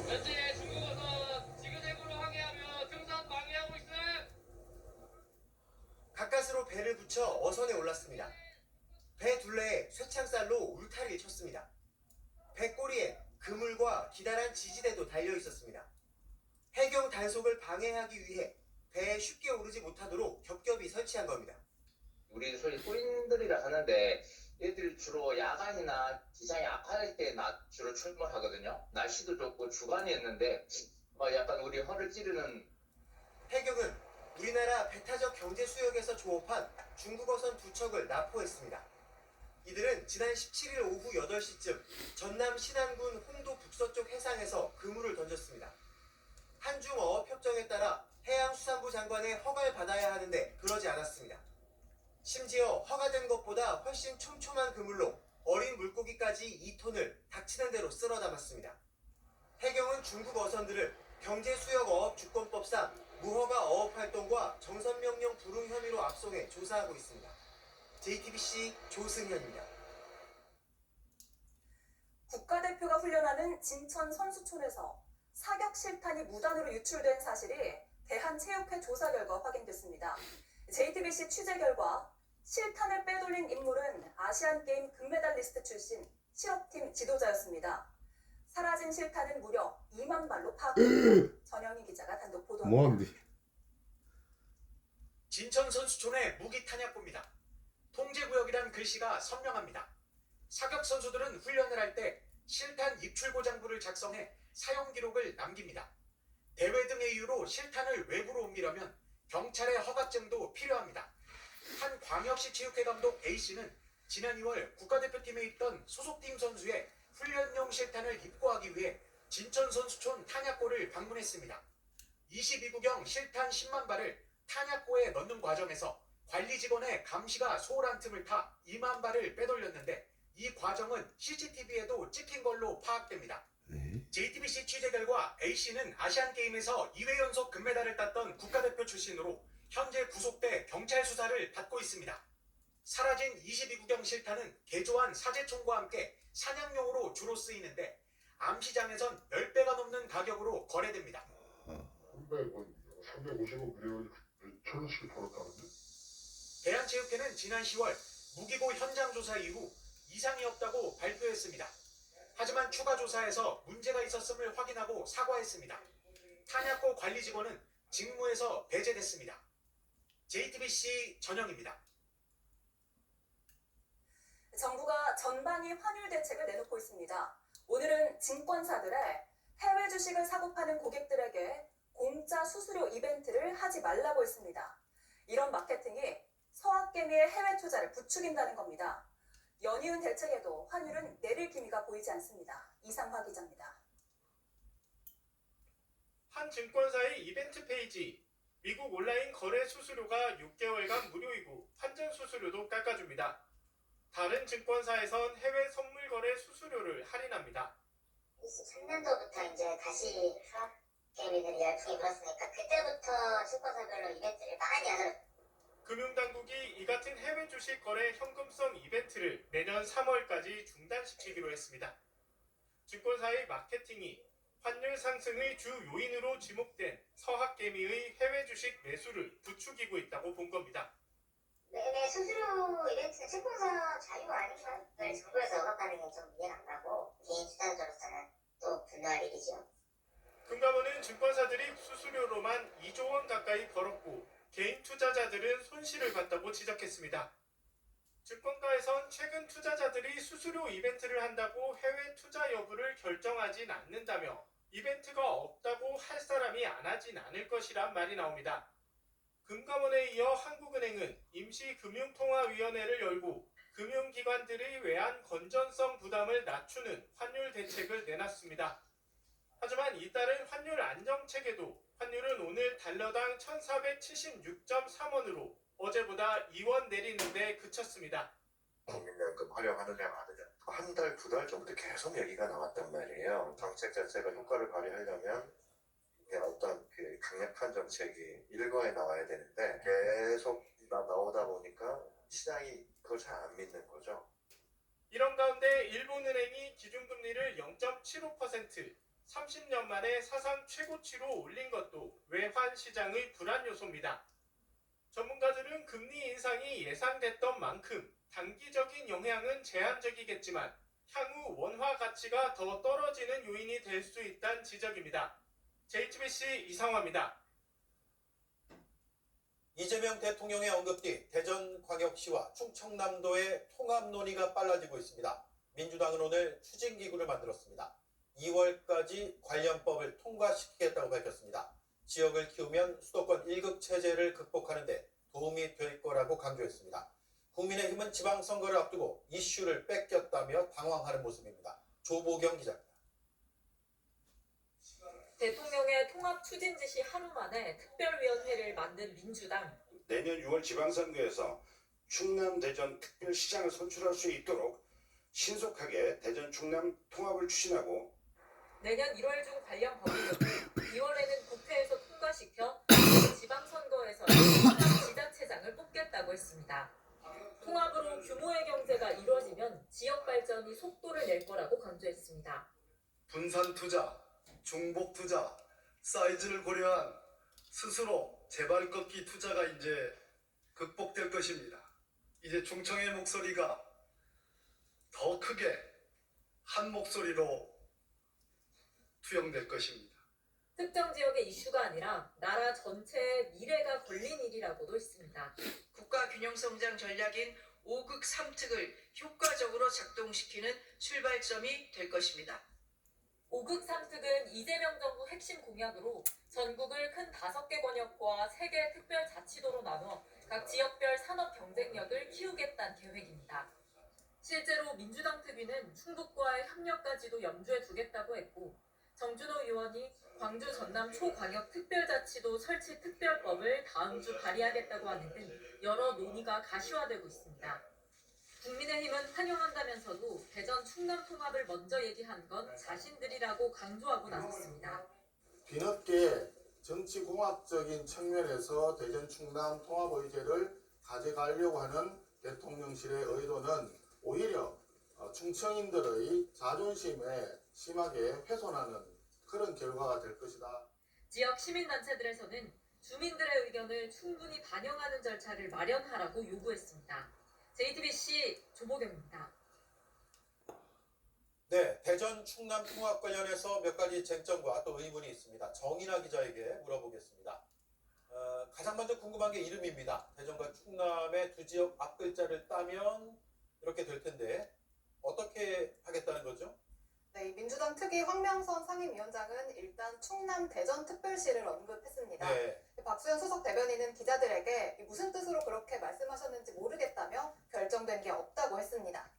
현재 중국 어선 지그재그로 항해하며 등산 방해하고 있음.
가까스로 배를 붙여 어선에 올랐습니다. 배 둘레에 쇠창살로 울타리를 쳤습니다. 배 꼬리에 그물과 기다란 지지대도 달려 있었습니다. 해경 단속을 방해하기 위해 배에 쉽게 오르지 못하도록 겹겹이 설치한 겁니다.
우리 소위 소인들이라 하는데 얘들이 주로 야간이나 기상이 악화될 때 주로 출몰하거든요. 날씨도 좋고 주간이었는데 약간 우리 허를 찌르는.
해경은 우리나라 배타적 경제 수역에서 조업한 중국 어선 2척을 납포했습니다. 이들은 지난 17일 오후 8시쯤 전남 신안군 홍도 북서쪽 해상에서 그물을 던졌습니다. 한중 어업 협정에 따라 해양수산부 장관의 허가를 받아야 하는데 그러지 않았습니다. 심지어 허가된 것보다 훨씬 촘촘한 그물로 어린 물고기까지 2톤을 닥치는 대로 쓸어 담았습니다. 해경은 중국 어선들을 경제수역어업주권법상 무허가 어업 활동과 정선명령 불응 혐의로 압송해 조사하고 있습니다. JTBC 조승현입니다.
국가대표가 훈련하는 진천 선수촌에서 사격 실탄이 무단으로 유출된 사실이 대한체육회 조사 결과 확인됐습니다. JTBC 취재 결과 실탄을 빼돌린 인물은 아시안게임 금메달리스트 출신 실업팀 지도자였습니다. 사라진 실타는 무려 2만 발로 파악됩니다. 전영희 기자가 단독 보도합니다.
뭐한데?
진천 선수촌의 무기 탄약고입니다. 통제구역이란 글씨가 선명합니다. 사격 선수들은 훈련을 할 때 실탄 입출고 장부를 작성해 사용 기록을 남깁니다. 대회 등의 이유로 실탄을 외부로 옮기려면 경찰의 허가증도 필요합니다. 한 광역시 체육회 감독 A씨는 지난 2월 국가대표팀에 있던 소속팀 선수의 훈련용 실탄을 입고하기 위해 진천 선수촌 탄약고를 방문했습니다. 22구경 실탄 10만 발을 탄약고에 넣는 과정에서 관리 직원의 감시가 소홀한 틈을 타 2만 발을 빼돌렸는데 이 과정은 CCTV에도 찍힌 걸로 파악됩니다. JTBC 취재 결과 A씨는 아시안게임에서 2회 연속 금메달을 땄던 국가대표 출신으로 현재 구속돼 경찰 수사를 받고 있습니다. 사라진 22구경 실탄은 개조한 사제총과 함께 사냥용으로 주로 쓰이는데 암시장에선 10배가 넘는 가격으로 거래됩니다.
350원 그래가지고 1,000원씩 벌었다는데?
대한체육회는 지난 10월 무기고 현장 조사 이후 이상이 없다고 발표했습니다. 하지만 추가 조사에서 문제가 있었음을 확인하고 사과했습니다. 탄약고 관리 직원은 직무에서 배제됐습니다. JTBC 전영입니다.
정부가 전방위 환율 대책을 내놓고 있습니다. 오늘은 증권사들의 해외 주식을 사고 파는 고객들에게 공짜 수수료 이벤트를 하지 말라고 했습니다. 이런 마케팅이 서학개미의 해외 투자를 부추긴다는 겁니다. 연이은 대책에도 환율은 내릴 기미가 보이지 않습니다. 이상화 기자입니다.
한 증권사의 이벤트 페이지, 미국 온라인 거래 수수료가 6개월간 무료이고 환전 수수료도 깎아줍니다. 다른 증권사에선 해외 선물 거래 수수료를 할인합니다.
23년도부터 이제 다시 서학개미들이 열풍이 불었으니까 그때부터 증권사별로 이벤트를 많이 하더라고요.
금융당국이 이 같은 해외 주식 거래 현금성 이벤트를 내년 3월까지 중단시키기로 했습니다. 증권사의 마케팅이 환율 상승의 주 요인으로 지목된 서학개미의 해외 주식 매수를 부추기고 있다고 본 겁니다.
매매 수수료 이벤트는 증권사 자유 아닌가요? 왜 정부에서 억압하는 게 좀 이해가 안 가고 개인 투자자로서는 또 분노할 일이죠.
금감원은 증권사들이 수수료로만 2조 원 가까이 벌었고 개인 투자자들은 손실을 봤다고 지적했습니다. 증권가에선 최근 투자자들이 수수료 이벤트를 한다고 해외 투자 여부를 결정하진 않는다며 이벤트가 없다고 할 사람이 안 하진 않을 것이란 말이 나옵니다. 금감원에 이어 한국은행은 임시금융통화위원회를 열고 금융기관들의 외환 건전성 부담을 낮추는 환율 대책을 내놨습니다. 하지만 이따른 환율 안정책에도 환율은 오늘 달러당 1,476.3원으로 어제보다 2원 내리는 데 그쳤습니다.
국민연금 활용하느냐 마느냐 한 달, 두 달 전부터 계속 얘기가 나왔단 말이에요. 정책 자체가 효과를 발휘하려면 어떤 그 강력한 정책이 일거에 나와야 되는데 계속 나오다 보니까 시장이 그걸 잘 안 믿는 거죠.
이런 가운데 일본은행이 기준금리를 0.75%, 30년 만에 사상 최고치로 올린 것도 외환 시장의 불안 요소입니다. 전문가들은 금리 인상이 예상됐던 만큼 단기적인 영향은 제한적이겠지만 향후 원화 가치가 더 떨어지는 요인이 될 수 있다는 지적입니다. JTBC 이상화입니다.
이재명 대통령의 언급 뒤 대전광역시와 충청남도의 통합 논의가 빨라지고 있습니다. 민주당은 오늘 추진기구를 만들었습니다. 2월까지 관련법을 통과시키겠다고 밝혔습니다. 지역을 키우면 수도권 1급 체제를 극복하는 데 도움이 될 거라고 강조했습니다. 국민의힘은 지방선거를 앞두고 이슈를 뺏겼다며 당황하는 모습입니다. 조보경 기자입니다.
대통령의 통합 추진 지시 하루 만에 특별위원회를 만든 민주당.
내년 6월 지방선거에서 충남 대전 특별시장을 선출할 수 있도록 신속하게 대전 충남 통합을 추진하고
내년 1월 중 관련 법률을 2월에는 국회에서 통과시켜 지방선거에서 충남 지자체장을 뽑겠다고 했습니다. 통합으로 규모의 경제가 이루어지면 지역 발전이 속도를 낼 거라고 강조했습니다.
분산 투자, 중복 투자, 사이즈를 고려한 스스로 제발 걷기 투자가 이제 극복될 것입니다. 이제 충청의 목소리가 더 크게 한 목소리로 투영될 것입니다.
특정 지역의 이슈가 아니라 나라 전체의 미래가 걸린 일이라고도 했습니다.
국가 균형성장 전략인 5극 3특을 효과적으로 작동시키는 출발점이 될 것입니다.
5극 3특은 이재명 정부 핵심 공약으로 전국을 큰 5개 권역과 3개 특별자치도로 나눠 각 지역별 산업 경쟁력을 키우겠다는 계획입니다. 실제로 민주당 특위는 충북과의 협력까지도 염두에 두겠다고 했고, 정준호 의원이 광주 전남 초광역 특별자치도 설치 특별법을 다음 주 발의하겠다고 하는 등 여러 논의가 가시화되고 있습니다. 국민의힘은 환영한다면서도 대전 충남 통합을 먼저 얘기한 건 자신들이라고 강조하고 나섰습니다.
뒤늦게 정치공학적인 측면에서 대전 충남 통합 의제를 가져가려고 하는 대통령실의 의도는 오히려 충청인들의 자존심에 심하게 훼손하는 그런 결과가 될 것이다.
지역 시민단체들에서는 주민들의 의견을 충분히 반영하는 절차를 마련하라고 요구했습니다. JTBC 조보경입니다.
네, 대전 충남 통합 관련해서 몇 가지 쟁점과 또 의문이 있습니다. 정인아 기자에게 물어보겠습니다. 가장 먼저 궁금한 게 이름입니다. 대전과 충남의 두 지역 앞글자를 따면 이렇게 될 텐데 어떻게 하겠다는 거죠?
네, 민주당 특위 황명선 상임위원장은 일단 충남 대전 특별시를 언급했습니다.
네.
박수현 수석 대변인은 기자들에게 무슨 뜻으로 그렇게 말씀하셨는지 모르겠다며 결정된 게 없다고 했습니다.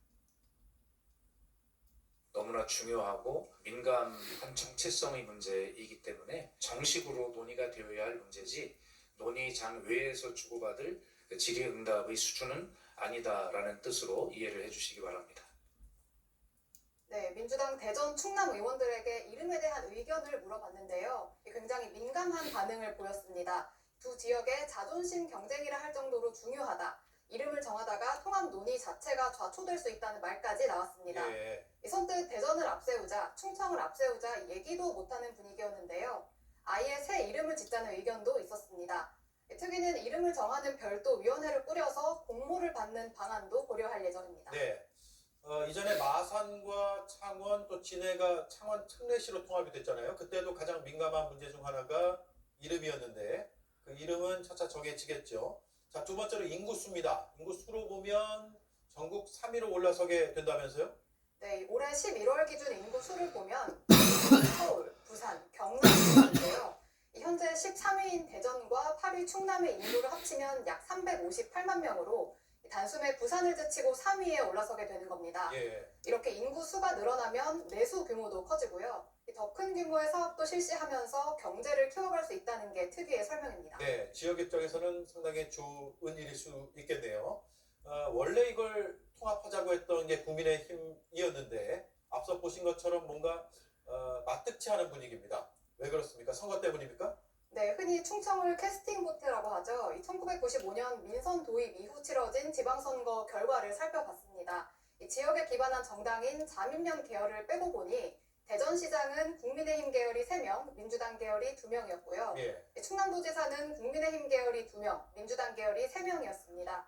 너무나 중요하고 민감한 정체성의 문제이기 때문에 정식으로 논의가 되어야 할 문제지 논의장 외에서 주고받을 질의응답의 수준은 아니다라는 뜻으로 이해를 해주시기 바랍니다.
네, 민주당 대전 충남 의원들에게 이름에 대한 의견을 물어봤는데요. 굉장히 민감한 반응을 보였습니다. 두 지역의 자존심 경쟁이라 할 정도로 중요하다. 이름을 정하다가 통합 논의 자체가 좌초될 수 있다는 말까지 나왔습니다.
예.
선뜻 대전을 앞세우자, 충청을 앞세우자 얘기도 못하는 분위기였는데요. 아예 새 이름을 짓자는 의견도 있었습니다. 특위는 이름을 정하는 별도 위원회를 꾸려서 공모를 받는 방안도 고려할 예정입니다.
네. 이전에 마산과 창원 또 진해가 창원 특례시로 통합이 됐잖아요. 그때도 가장 민감한 문제 중 하나가 이름이었는데 그 이름은 차차 정해지겠죠. 자, 두 번째로 인구수입니다. 인구수로 보면 전국 3위로 올라서게 된다면서요?
네, 올해 11월 기준 인구수를 보면 서울, 부산, 경남인데요. 현재 13위인 대전과 8위 충남의 인구를 합치면 약 358만 명으로 단숨에 부산을 제치고 3위에 올라서게 되는 겁니다.
예.
이렇게 인구 수가 늘어나면 내수 규모도 커지고요. 더 큰 규모의 사업도 실시하면서 경제를 키워갈 수 있다는 게 특위의 설명입니다.
네, 지역 입장에서는 상당히 좋은 일일 수 있겠네요. 원래 이걸 통합하자고 했던 게 국민의힘이었는데 앞서 보신 것처럼 뭔가 마뜩치 않은 분위기입니다. 왜 그렇습니까? 선거 때문입니까?
네, 흔히 충청을 캐스팅 보트라고 하죠. 1995년 민선 도입 이후 치러진 지방선거 결과를 살펴봤습니다. 이 지역에 기반한 정당인 자민련 계열을 빼고 보니 대전시장은 국민의힘 계열이 3명, 민주당 계열이 2명이었고요.
예.
충남도지사는 국민의힘 계열이 2명, 민주당 계열이 3명이었습니다.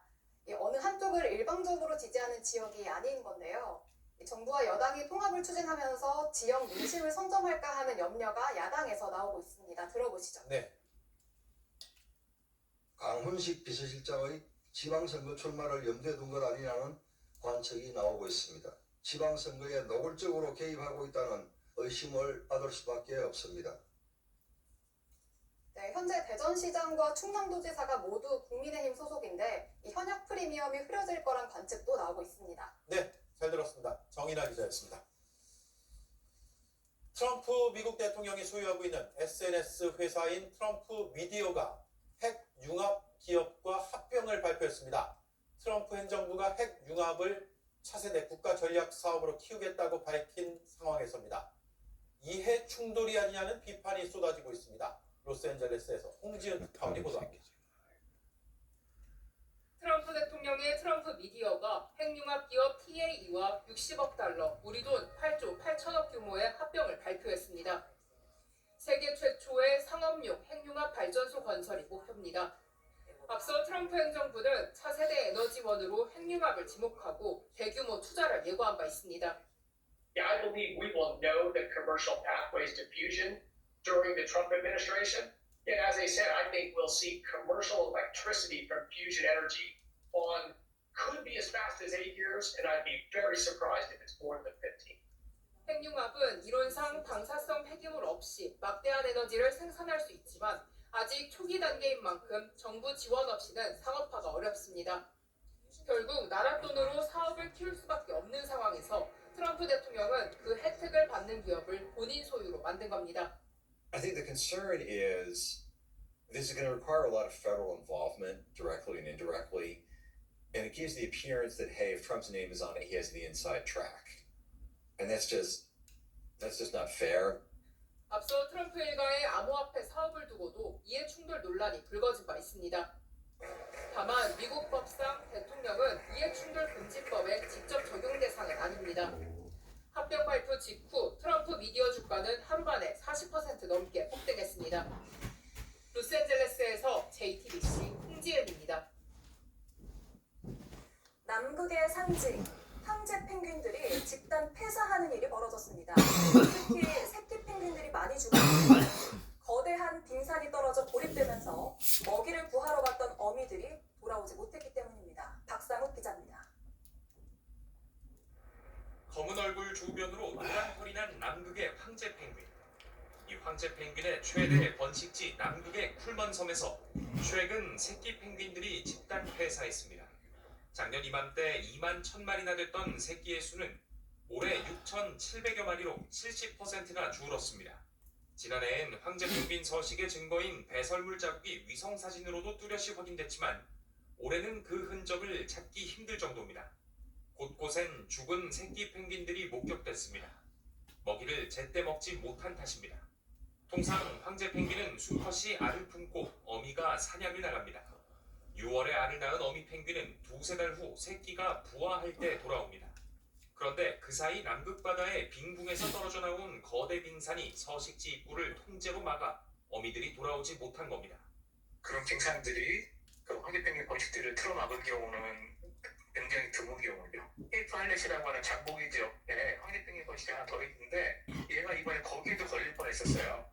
어느 한쪽을 일방적으로 지지하는 지역이 아닌 건데요. 정부와 여당이 통합을 추진하면서 지역 민심을 선점할까 하는 염려가 야당에서 나오고 있습니다. 들어보시죠.
네.
강훈식 비서실장의 지방선거 출마를 염두에 둔 것 아니냐는 관측이 나오고 있습니다. 지방선거에 노골적으로 개입하고 있다는 의심을 받을 수밖에 없습니다.
네, 현재 대전시장과 충남도지사가 모두 국민의힘 소속인데 이 현역 프리미엄이 흐려질 거란 관측도 나오고 있습니다.
네, 잘 들었습니다. 정인아 기자였습니다. 트럼프 미국 대통령이 소유하고 있는 SNS 회사인 트럼프 미디어가 핵 융합 기업과 합병을 발표했습니다. 트럼프 행정부가 핵 융합을 차세대 국가 전략 사업으로 키우겠다고 밝힌 상황에서입니다. 이해 충돌이 아니냐는 비판이 쏟아지고 있습니다. 로스앤젤레스에서 홍지은 특파원이 보도합니다.
트럼프 대통령의 트럼프 미디어가 핵융합 기업 TAE와 60억 달러, 우리 돈 8조 8천억 규모의 합병을 발표했습니다. 세계 최초의 상업용 핵융합 발전소 건설이 목표입니다. 앞서 트럼프 행정부는 차세대 에너지원으로 핵융합을 지목하고 대규모 투자를 예고한 바 있습니다.
Yeah, I believe we will know the commercial pathways to fusion during the Trump administration. And as I said, I think we'll see commercial electricity from fusion energy on could be as fast as 8 years, and I'd be very surprised if it's more than 15.
핵융합은 이론상 방사성 폐기물 없이 막대한 에너지를 생산할 수 있지만 아직 초기 단계인 만큼 정부 지원 없이는 상업화가 어렵습니다. 결국 나라 돈으로 사업을 키울 수밖에 없는 상황에서 트럼프 대통령은 그 혜택을 받는 기업을 본인 소유로 만든 겁니다.
I think the concern is this is going to require a lot of federal involvement, directly and indirectly, and it gives the appearance that, hey, if Trump's name is on it, he has the inside track. And that's just not fair.
앞서 트럼프 일가의 암호화폐 사업을 두고도 이해 충돌 논란이 불거진 바 있습니다. 다만 미국 법상 대통령은 이해 충돌 금지법의 직접 적용 대상은 아닙니다. 합병 발표 직후 트럼프 미디어 주가는 하루 만에 40% 넘게 폭등했습니다. 로스앤젤레스에서 JTBC 홍지은입니다.
남극의 상징, 황제 펭귄들이 집단 폐사하는 일이 벌어졌습니다. 특히 새끼 펭귄들이 많이 죽었는데 거대한 빙산이 떨어져 고립되면서 먹이를 구하러 갔던 어미들이 돌아오지 못했기 때문입니다. 박상욱 기자입니다.
검은 얼굴 조변으로 노란 털이 난 남극의 황제 펭귄. 이 황제 펭귄의 최대 번식지 남극의 쿨먼 섬에서 최근 새끼 펭귄들이 집단 폐사했습니다. 작년 이맘때 2만 1,000마리나 됐던 새끼의 수는 올해 6,700여 마리로 70%가 줄었습니다. 지난해엔 황제 펭귄 서식의 증거인 배설물 자국이 위성사진으로도 뚜렷이 확인됐지만 올해는 그 흔적을 찾기 힘들 정도입니다. 곳곳엔 죽은 새끼 펭귄들이 목격됐습니다. 먹이를 제때 먹지 못한 탓입니다. 통상 황제 펭귄은 수컷이 알을 품고 어미가 사냥을 나갑니다. 6월에 알을 낳은 어미 펭귄은 2-3달 후 새끼가 부화할 때 돌아옵니다. 그런데 그 사이 남극바다의 빙붕에서 떨어져 나온 거대 빙산이 서식지 입구를 통째로 막아 어미들이 돌아오지 못한 겁니다.
그런 빙산들이 그 황제 펭귄 번식들을 틀어막은 경우는 굉장히 드문 경우죠. 케이프 할렛이라고 하는 장보기 지역에 황제 펭귄 번식이 하나 더 있는데 얘가 이번에 거기에도 걸릴 뻔했었어요.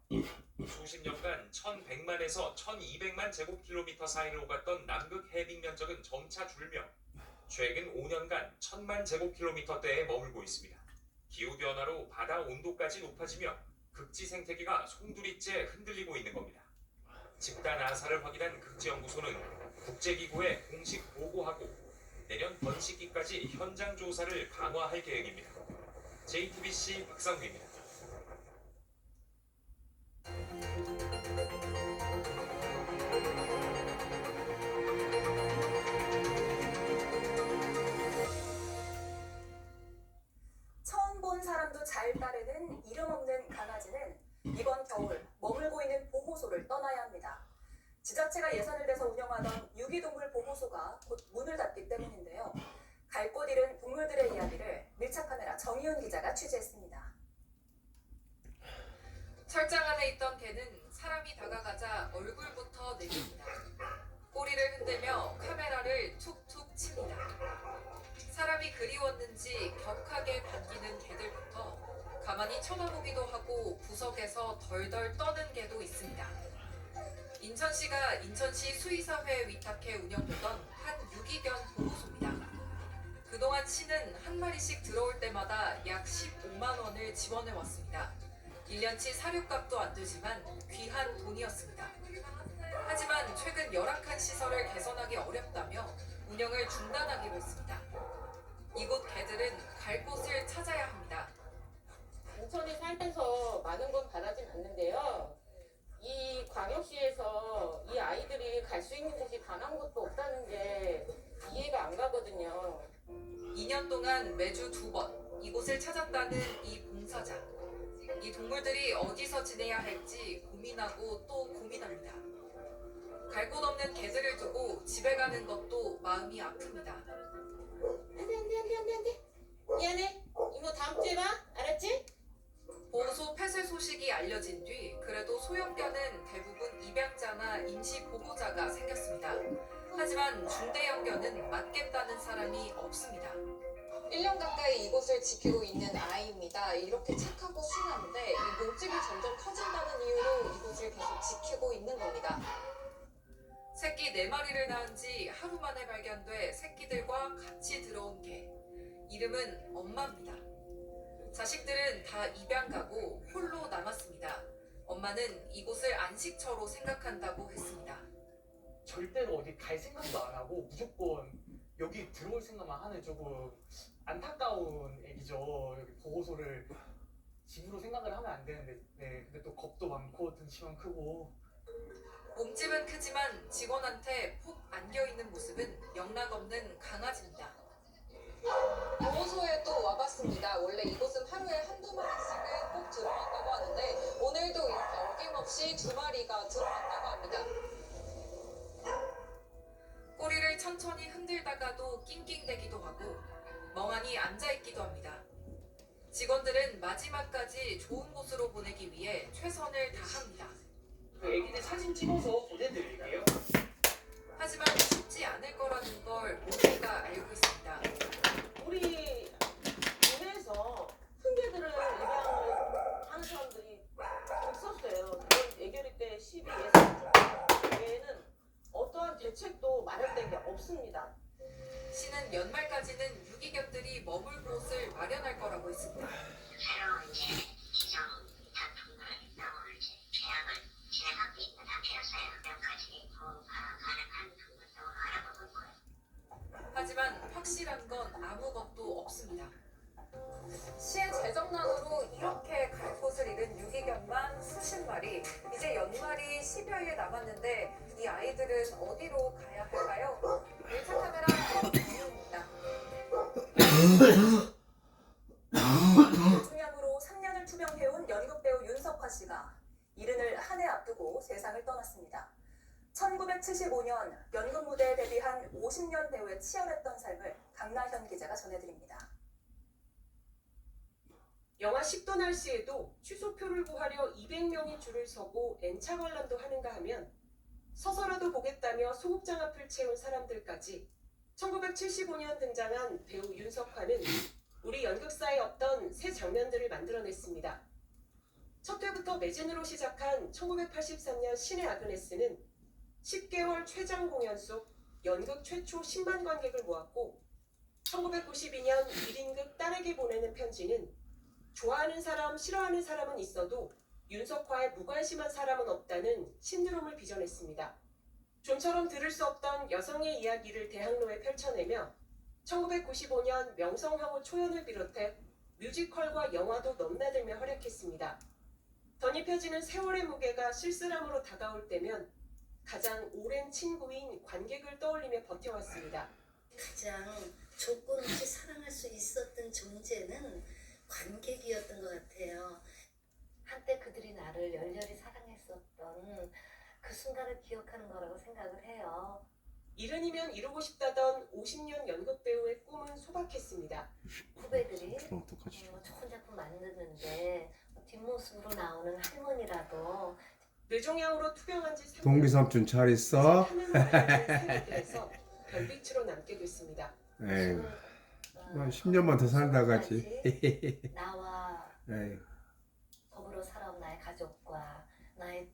수십 년간 1,100만에서 1,200만 제곱킬로미터 사이를 오갔던 남극 해빙 면적은 점차 줄며 최근 5년간 1,000만 제곱킬로미터대에 머물고 있습니다. 기후변화로 바다 온도까지 높아지며 극지 생태계가 송두리째 흔들리고 있는 겁니다. 집단 아사를 확인한 극지연구소는 국제기구에 공식 보고하고 내년 번식기까지 현장 조사를 강화할 계획입니다. JTBC 박상우입니다.
처음 본 사람도 잘 따르는 이름 없는 강아지는 이번 겨울 머물고 있는 보호소를 떠나야 합니다. 지자체가 예산을 내서 운영하던 유기동물 보호소가 곧 문을 닫기 때문인데요. 갈 곳 잃은 동물들의 이야기를 밀착카메라 정희훈 기자가 취재했습니다.
철장 안에 있던 개는 사람이 다가가자 얼굴부터 내밉니다. 꼬리를 흔들며 카메라를 툭툭 칩니다. 사람이 그리웠는지 격하게 반기는 개들부터 가만히 쳐다보기도 하고 구석에서 덜덜 떠는 개도 있습니다. 인천시가 인천시 수의사회에 위탁해 운영되던 한 유기견 보호소입니다. 그동안 시는 한 마리씩 들어올 때마다 약 15만 원을 지원해 왔습니다. 1년치 사료값도 안 되지만 귀한 돈이었습니다. 하지만 최근 열악한 시설을 개선하기 어렵다며 운영을 중단하기로 했습니다. 이곳 개들은 갈 곳을 찾아야 합니다.
인천에 살면서 많은 건 바라진 않는데요. 이 광역시에서 이 아이들이 갈 수 있는 곳이 단 한 곳도 없다는 게 이해가 안 가거든요.
2년 동안 매주 2번 이곳을 찾았다는 이 봉사자. 이 동물들이 어디서 지내야 할지 고민하고 또 고민합니다. 갈 곳 없는 개들을 두고 집에 가는 것도 마음이 아픕니다.
안돼. 미안해. 이모 다음 주에 봐. 알았지?
보호소 폐쇄 소식이 알려진 뒤 그래도 소형견은 대부분 입양자나 임시 보호자가 생겼습니다. 하지만 중대형견은 맡겠다는 사람이 없습니다.
1년 가까이 이곳을 지키고 있는 아이입니다. 이렇게 착하고 순한데 이 몸집이 점점 커진다는 이유로 이곳을 계속 지키고 있는 겁니다.
새끼 4마리를 낳은 지 하루 만에 발견돼 새끼들과 같이 들어온 개. 이름은 엄마입니다. 자식들은 다 입양 가고 홀로 남았습니다. 엄마는 이곳을 안식처로 생각한다고 했습니다.
절대로 어디 갈 생각도 안 하고 무조건 여기 들어올 생각만 하는 조금 안타까운 애기죠. 여기 보호소를 집으로 생각을 하면 안 되는데, 네, 근데 또 겁도 많고 등치만 크고.
몸집은 크지만 직원한테 푹 안겨있는 모습은 영락없는 강아지입니다.
보호소에 또 와봤습니다. 원래 이곳은 하루에 한두 마리씩은 꼭 들어간다고 하는데 오늘도 이렇게 어김없이 2마리가 들어왔다고 합니다.
꼬리를 천천히 흔들다가도 낑낑대기도 하고 멍하니 앉아있기도 합니다. 직원들은 마지막까지 좋은 곳으로 보내기 위해 최선을 다합니다.
애기들 사진 찍어서 보내드릴게요.
하지만 쉽지 않을 거라는 걸 모두가 알고 있습니다.
우리 동네에서 훈계들을 입양을 하는 사람들이 있었어요. 그런 애교리 때 12 예산 외에는 어떠한 대책도 마련된 게 없습니다.
시는 연말까지는 유기견들이 머물 곳을 마련할 거라고 했습니다.
새로운 이제 기존 단품들 나오는 이제 계약을 진행하고 있는 상태라서요. 몇가지 가능한 부분도 알아보고 있고요.
하지만 확실한 건 아무것도 없습니다.
시의 재정난으로 이렇게 갈 곳을 잃은 유기견만 수십 마리. 이제 연말이 10여일 남았는데 이 아이들은 어디로 가야 할까요? 1차 카메라 김윤입니다.
중량으로 3년을 투병해온 연극배우 윤석화 씨가 이른을 한 해 앞두고 세상을 떠났습니다. 1975년 연극 무대에 데뷔한 50년 배우의 치열했던 삶을 강나현 기자가 전해드립니다.
영하 10도 날씨에도 취소표를 구하려 200명이 줄을 서고 N차 관람도 하는가 하면 서서라도 보겠다며 소극장 앞을 채운 사람들까지 1975년 등장한 배우 윤석화는 우리 연극사에 없던 새 장면들을 만들어냈습니다. 첫 회부터 매진으로 시작한 1983년 신의 아그네스는 10개월 최장 공연 속 연극 최초 10만 관객을 모았고 1992년 1인극 딸에게 보내는 편지는 좋아하는 사람, 싫어하는 사람은 있어도 윤석화에 무관심한 사람은 없다는 신드롬을 빚어냈습니다. 좀처럼 들을 수 없던 여성의 이야기를 대학로에 펼쳐내며 1995년 명성황후 초연을 비롯해 뮤지컬과 영화도 넘나들며 활약했습니다. 덧입혀지는 세월의 무게가 쓸쓸함으로 다가올 때면 가장 오랜 친구인 관객을 떠올리며 버텨왔습니다.
가장 조건 없이 사랑할 수 있었던 존재는 관객이었던 것 같아요. 한때 그들이 나를 열렬히 사랑했었던 그 순간을 기억하는 거라고 생각을 해요.
이른이면 이루고 싶다던 50년 연극 배우의 꿈은 소박했습니다.
후배들이 좋은 작품 만드는데 뒷모습으로 나오는 할머니라도
뇌종양으로 투병한 지 3년
동기 삼촌 잘 있어?
세계에서 별빛으로 남게 됐습니다.
에휴, 10년만 더 살다 가지.
나와
에휴.
더불어 살아온 나의 가족과 나의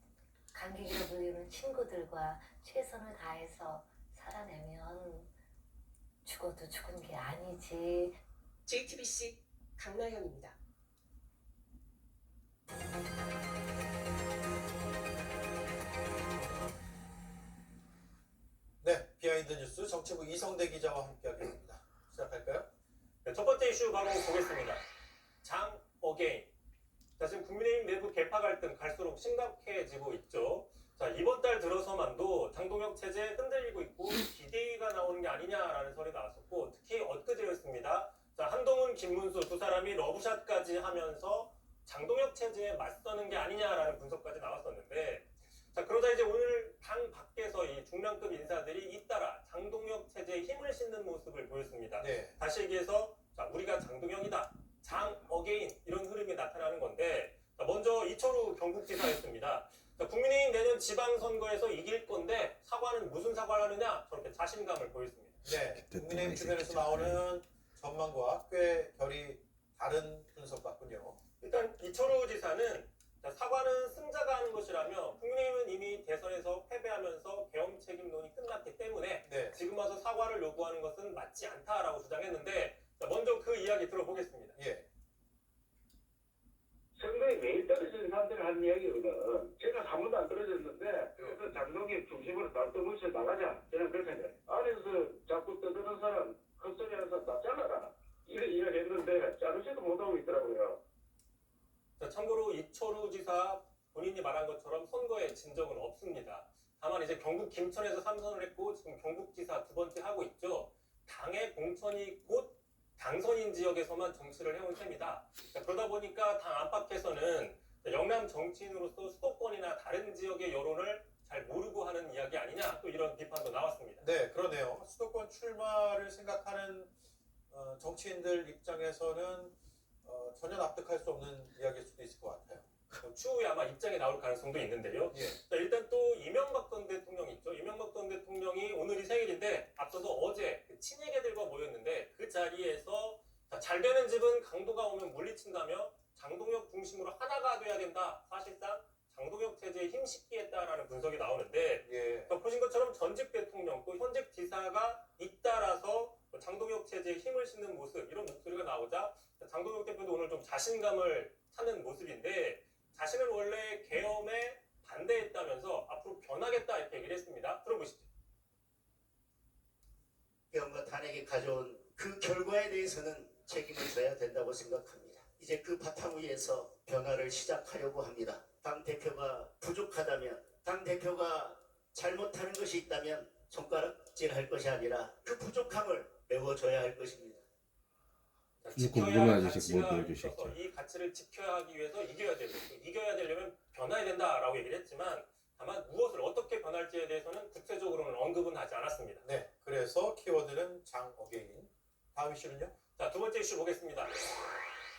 관객이라 불리는 친구들과 최선을 다해서 살아내면 죽어도 죽은 게 아니지.
JTBC 강나현입니다.
네, 비하인드 뉴스 정치부 이성대 기자와 함께하겠습니다. 시작할까요?
네, 첫 번째 이슈 바로 보겠습니다. 장 어게인. 자, 지금 국민의힘 내부 계파 갈등 갈수록 심각해지고 있죠. 자, 이번 달 들어서만도 장동혁 체제 흔들리고 있고 비대위가 나오는 게 아니냐라는 설이 나왔었고, 특히 엊그제였습니다. 자, 한동훈, 김문수 두 사람이 러브샷까지 하면서 장동혁 체제에 맞서는 게 아니냐라는 분석까지 나왔었는데, 자, 그러자 이제 오늘 당 밖에서 이 중량급 인사들이 잇따라 장동혁 체제에 힘을 싣는 모습을 보였습니다.
네.
다시 얘기해서 자, 우리가 장동혁이다, 장 어게인, 이런 흐름이 나타나는 건데, 자, 먼저 이철우 경북지사였습니다. 자, 국민의힘 내년 지방선거에서 이길 건데 사과는 무슨 사과를 하느냐, 저렇게 자신감을 보였습니다.
네, 국민의힘 주변에서 나오는 전망과 꽤 결이 다른 분석 같군요.
일단 이철우 지사는 사과는 승자가 하는 것이라며 국민의힘은 이미 대선에서 패배하면서 계엄 책임론이 끝났기 때문에
네.
지금 와서 사과를 요구하는 것은 맞지 않다라고 주장했는데 먼저 그 이야기 들어보겠습니다.
예.
선거에 매일 떨어지는 사람들이 하는 이야기거든. 제가 한 번도 안 떨어졌는데 그래서 장동혁 중심으로 달떠뭉쳐 나가자. 저는 그렇게 생각해요. 안에서 자꾸 떠드는 사람 헛소리하면서 다 잘라라. 이렇게 했는데 자르지도 못하고 있더라고요.
자, 참고로 이철우 지사 본인이 말한 것처럼 선거에 진 적은 없습니다. 다만 이제 경북 김천에서 3선을 했고 지금 경북지사 2번째 하고 있죠. 당의 공천이 곧 당선인 지역에서만 정치를 해온 셈이다. 그러다 보니까 당 안팎에서는 영남 정치인으로서 수도권이나 다른 지역의 여론을 잘 모르고 하는 이야기 아니냐, 또 이런 비판도 나왔습니다.
네, 그러네요. 수도권 출마를 생각하는 정치인들 입장에서는 전혀 납득할 수 없는 이야기일 수도 있을 것 같아요.
추후에 아마 입장이 나올 가능성도 있는데요.
예.
자, 일단 또 이명박 전 대통령 있죠. 이명박 전 대통령이 오늘이 생일인데 앞서서 어제 그 친이계들과 모였는데 그 자리에서 잘 되는 집은 강도가 오면 물리친다며 장동혁 중심으로 하나가 돼야 된다. 사실상 장동혁 체제에 힘싣기했다라는 분석이 나오는데
예.
보신 것처럼 전직 대통령 또 현직 지사가 잇따라서 장동혁 체제에 힘을 싣는 모습, 이런 목소리가 나오자 장동혁 대표도 오늘 좀 자신감을 찾는 모습인데 자신은 원래 계엄에 반대했다면서 앞으로 변하겠다 이렇게 얘기를 했습니다. 들어보시죠.
계엄과 탄핵이 가져온 그 결과에 대해서는 책임을 져야 된다고 생각합니다. 이제 그 바탕 위에서 변화를 시작하려고 합니다. 당대표가 부족하다면, 당대표가 잘못하는 것이 있다면 손가락질할 것이 아니라 그 부족함을 메워줘야 할 것입니다.
궁금한 아저씨 뭐 보여주셨죠?
이 가치를 지켜야 하기 위해서 이겨야 되고, 이겨야 되려면 변화해야 된다라고 얘기를 했지만 다만 무엇을 어떻게 변할지에 대해서는 구체적으로는 언급은 하지 않았습니다.
네, 그래서 키워드는 장어게인. 다음 이슈는요?
자, 두 번째 이슈 보겠습니다.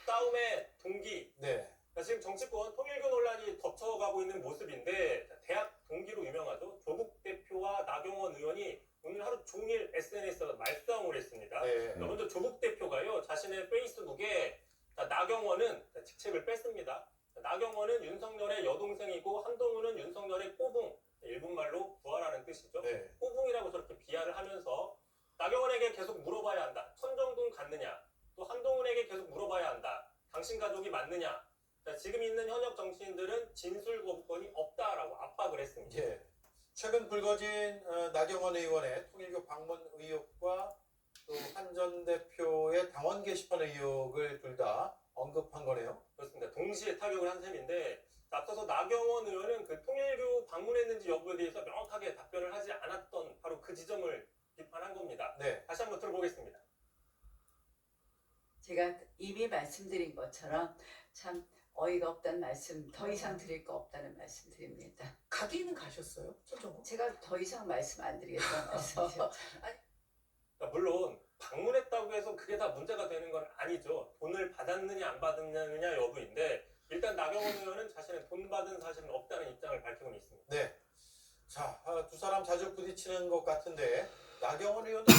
싸움의 동기.
네.
자, 지금 정치권 통일교 논란이 덮쳐가고 있는 모습인데 대학 동기로 유명하죠. 조국 대표와 나경원 의원이 오늘 하루 종일 SNS에서 말싸움을 했습니다.
네.
먼저 조국 대표가요, 자신의 페이스북에 나경원은 직책을 뺐습니다. 나경원은 윤석열의 여동생이고 한동훈은 윤석열의 꼬붕, 일본말로 부하라는 뜻이죠.
네.
꼬붕이라고 저렇게 비하를 하면서 나경원에게 계속 물어봐야 한다. 천정동 갔느냐? 또 한동훈에게 계속 물어봐야 한다. 당신 가족이 맞느냐? 자, 지금 있는 현역 정치인들은 진술 거부권이 없다라고 압박을 했습니다.
예. 최근 불거진 나경원 의원의 통일교 방문 의혹과 또 한 전 대표의 당원 게시판 의혹을 둘 다 언급한 거네요.
그렇습니다. 동시에 타격을 한 셈인데 앞서서 나경원 의원은 그 통일교 방문했는지 여부에 대해서 명확하게 답변을 하지 않았던 바로 그 지점을 비판한 겁니다.
네.
다시 한번 들어보겠습니다.
제가 이미 말씀드린 것처럼 참 어이가 없다는 말씀, 더 이상 드릴 거 없다는 말씀 드립니다.
가기는 가셨어요? 천정호?
제가 더 이상 말씀 안 드리겠다는 말씀이죠.
그러니까 물론 방문했다고 해서 그게 다 문제가 되는 건 아니죠. 돈을 받았느냐 안 받았느냐 여부인데 일단 나경원 의원은 자신은 돈 받은 사실은 없다는 입장을 밝히고는 있습니다.
네. 자, 두 사람 자주 부딪히는 것 같은데 나경원 의원도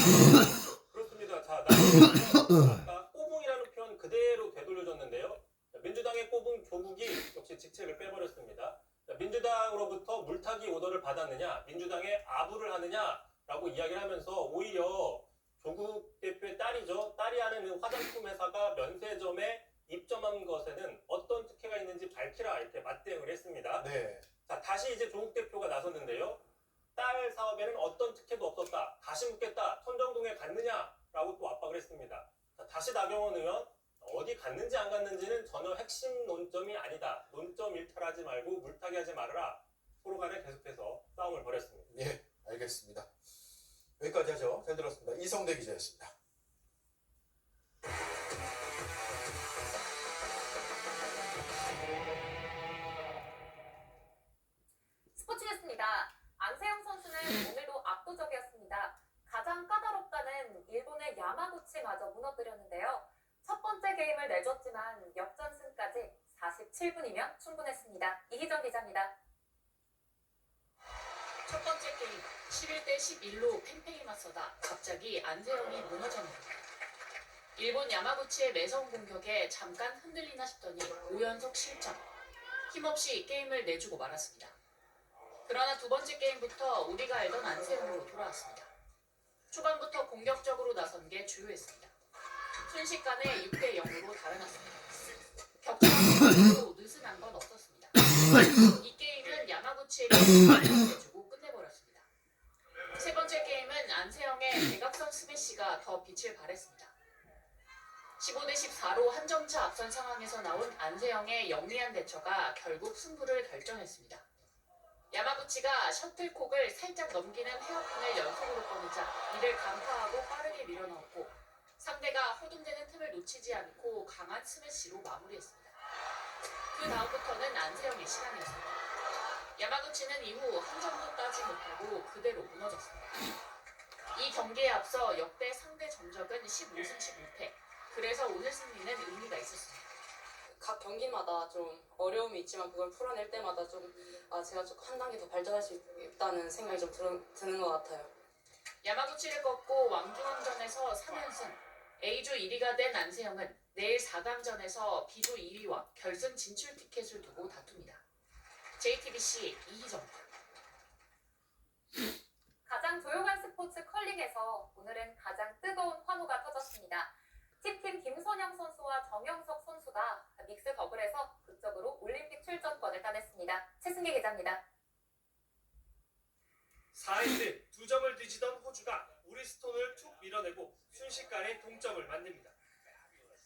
그렇습니다. 자, 나경원 의원 아까 꼬붕이라는 표현 그대로 되돌려줬는데요. 민주당의 꼬붕 조국이 역시 직책을 빼버렸습니다. 민주당으로부터 물타기 오더를 받았느냐, 민주당에 아부를 하느냐라고 이야기를 하면서 오히려 조국 대표의 딸이죠. 딸이 하는 그 화장품 회사가 면세점에 입점한 것에는 어떤 특혜가 있는지 밝히라 이렇게 맞대응을 했습니다.
네.
자, 다시 이제 조국 대표가 나섰는데요. 딸 사업에는 어떤 특혜도 없었다. 다시 묻겠다. 천정동에 갔느냐라고 또 압박을 했습니다. 자, 다시 나경원 의원 어디 갔는지 안 갔는지는 전혀 핵심 논점이 아니다. 논점 일탈하지 말고 물타기하지 말아라. 서로 간에 계속해서 싸움을 벌였습니다.
예, 알겠습니다. 여기까지 하죠. 잘 들었습니다. 이성대 기자였습니다.
스포츠였습니다. 안세영 선수는 오늘도 압도적이었습니다. 가장 까다롭다는 일본의 야마구치마저 무너뜨렸는데요. 첫 번째 게임을 내줬지만 역전승까지 47분이면 충분했습니다. 이희정 기자입니다.
첫 번째 게임 11대 11로 팽팽히 맞서다 갑자기 안세영이 무너졌는데
일본 야마구치의 매성 공격에 잠깐 흔들리나 싶더니 5연속 실점. 힘없이 게임을 내주고 말았습니다. 그러나 두 번째 게임부터 우리가 알던 안세영으로 돌아왔습니다. 초반부터 공격적으로 나선 게 주요했습니다. 순식간에 6대 0으로 달아났습니다. 격차가 느슨한 건 없었습니다. 이 게임은 야마구치에게 내주고 끝내버렸습니다. 세 번째 게임은 안세영의 대각선 스매시가 더 빛을 발했습니다. 15대 14로 한 점차 앞선 상황에서 나온 안세영의 영리한 대처가 결국 승부를 결정했습니다. 야마구치가 셔틀콕을 살짝 넘기는 헤어핀을 연속으로 꺼내자 이를 간파하고 빠르게 밀어넣었고 상대가 허둥대는 틈을 놓치지 않고 강한 스매시로 마무리했습니다. 그 다음부터는 안세영의 시간이었습니다. 야마구치는 이후 한 점도 따지 못하고 그대로 무너졌습니다. 이 경기에 앞서 역대 상대 전적은 15승 15패. 그래서 오늘 승리는 의미가 있었습니다.
각 경기마다 좀 어려움이 있지만 그걸 풀어낼 때마다 좀 제가 좀 한 단계 더 발전할 수 있다는 생각이 좀 드는 것 같아요.
야마구치를 꺾고 왕중왕전에서 3연승, A조 1위가 된 안세영은 내일 4강전에서 B조 2위와 결승 진출 티켓을 두고 다툽니다. JTBC 이희정입니다.
가장 조용한 스포츠 컬링에서 오늘은 가장 뜨거운 환호가 터졌습니다. 팀팀 김선영 선수와 정영석 선수가 믹스 더블에서 극적으로 올림픽 출전권을 따냈습니다. 최승기 기자입니다.
4엔드 2점을 뒤지던 호주가 우리스톤을 툭 밀어내고 순식간에 동점을 만듭니다.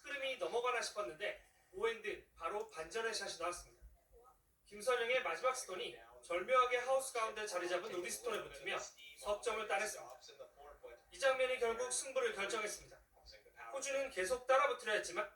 흐름이 넘어가나 싶었는데 5엔드 바로 반전의 샷이 나왔습니다. 김선영의 마지막 스톤이 절묘하게 하우스 가운데 자리 잡은 우리스톤에 붙으며 석점을 따냈습니다. 이 장면이 결국 승부를 결정했습니다. 호주는 계속 따라붙으려 했지만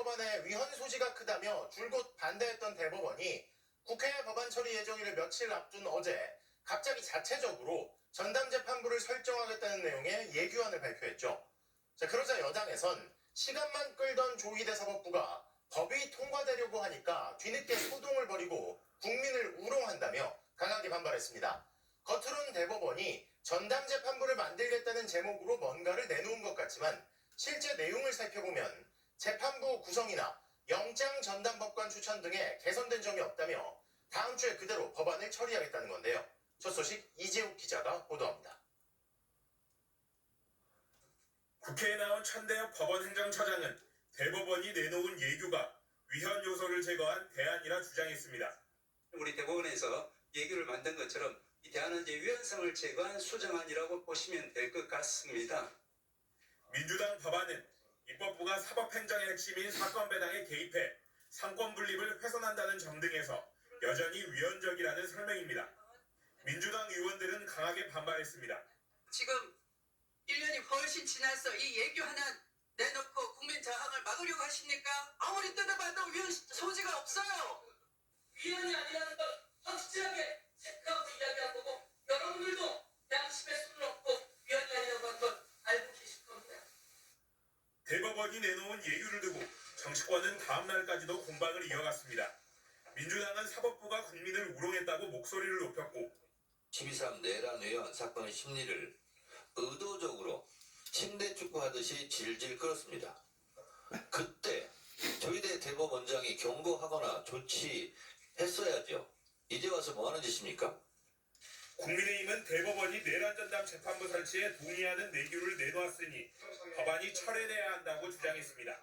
법안의 위헌 소지가 크다며 줄곧 반대했던 대법원이 국회 법안 처리 예정일을 며칠 앞둔 어제 갑자기 자체적으로 전담재판부를 설정하겠다는 내용의 예규안을 발표했죠. 자, 그러자 여당에선 시간만 끌던 조희대 사법부가 법이 통과되려고 하니까 뒤늦게 소동을 벌이고 국민을 우롱한다며 강하게 반발했습니다. 겉으론 대법원이 전담재판부를 만들겠다는 제목으로 뭔가를 내놓은 것 같지만 실제 내용을 살펴보면 재판부 구성이나 영장 전담법관 추천 등에 개선된 점이 없다며 다음 주에 그대로 법안을 처리하겠다는 건데요. 첫 소식 이재욱 기자가 보도합니다.
국회에 나온 천대엽 법원행정처장은 대법원이 내놓은 예규가 위헌 요소를 제거한 대안이라 주장했습니다.
우리 대법원에서 예규를 만든 것처럼 이 대안은 이제 위헌성을 제거한 수정안이라고 보시면 될 것 같습니다.
민주당 법안은 입법부가 사법행정의 핵심인 사건 배당에 개입해 상권 분립을 훼손한다는 점 등에서 여전히 위헌적이라는 설명입니다. 민주당 의원들은 강하게 반발했습니다.
지금 1년이 훨씬 지나서 이 예규 하나 내놓고 국민 저항을 막으려고 하십니까? 아무리 뜯어봐도 위헌 소지가 없어요. 위헌이 아니라는 걸 확실하게 체크하고 이야기한 거고 여러분들도 양심에 손을 얹고 위헌이 아니라고 한 걸 알고 계실 겁니다.
대법원이 내놓은 예규를 두고 정치권은 다음 날까지도 공방을 이어갔습니다. 민주당은 사법부가 국민을 우롱했다고 목소리를 높였고
12.3 내란 외환 사건의 심리를 의도적으로 침대 축구하듯이 질질 끌었습니다. 그때 조희대 대법원장이 경고하거나 조치했어야죠. 이제 와서 뭐하는 짓입니까?
국민의힘은 대법원이 내란전담 재판부 설치에 동의하는 내규를 내놓았으니 법안이 철회돼야 한다고 주장했습니다.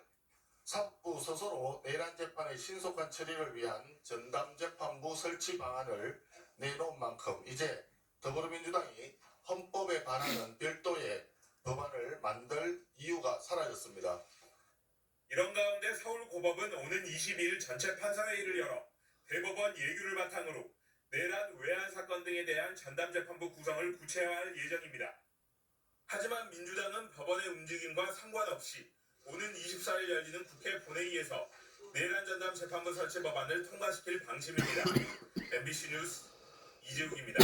사법부 스스로 내란 재판의 신속한 처리를 위한 전담재판부 설치 방안을 내놓은 만큼 이제 더불어민주당이 헌법에 반하는 별도의 법안을 만들 이유가 사라졌습니다.
이런 가운데 서울고법은 오는 22일 전체 판사회의를 열어 대법원 예규를 바탕으로 내란 외환 사건 등에 대한 전담재판부 구성을 구체화할 예정입니다. 하지만 민주당은 법원의 움직임과 상관없이 오는 24일 열리는 국회 본회의에서 내란 전담 재판부 설치 법안을 통과시킬 방침입니다. MBC 뉴스 이재욱입니다.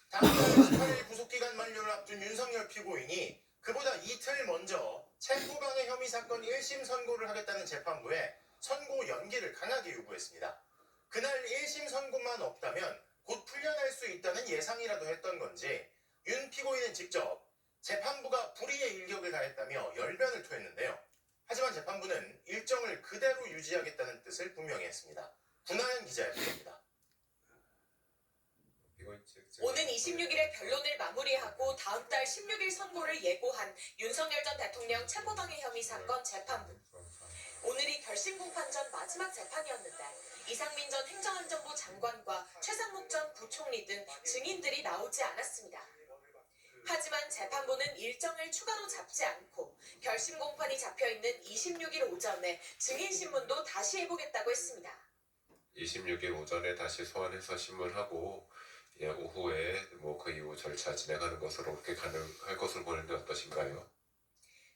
다음 달 18일 구속기간 만료를 앞둔 윤석열 피고인이 그보다 이틀 먼저 체포방해 혐의 사건 1심 선고를 하겠다는 재판부에 선고 연기를 강하게 요구했습니다. 그날 1심 선고만 없다면 곧 풀려날 수 있다는 예상이라도 했던 건지 윤 피고인은 직접 재판부가 불의의 일격을 가했다며 열변을 토했는데요. 하지만 재판부는 일정을 그대로 유지하겠다는 뜻을 분명히 했습니다. 군하연 기자의 보도입니다.
오는 26일에 변론을 마무리하고 다음 달 16일 선고를 예고한 윤석열 전 대통령 체포방해 혐의 사건 재판부. 오늘이 결심 공판 전 마지막 재판이었는데 이상민 전 행정안전부 장관과 최상목 전 부총리 등 증인들이 나오지 않았습니다. 하지만 재판부는 일정을 추가로 잡지 않고 결심 공판이 잡혀있는 26일 오전에 증인 신문도 다시 해보겠다고 했습니다.
26일 오전에 다시 소환해서 신문하고 오후에 그 이후 절차 진행하는 것으로 그렇게 가능할 것으로 보는데 어떠신가요?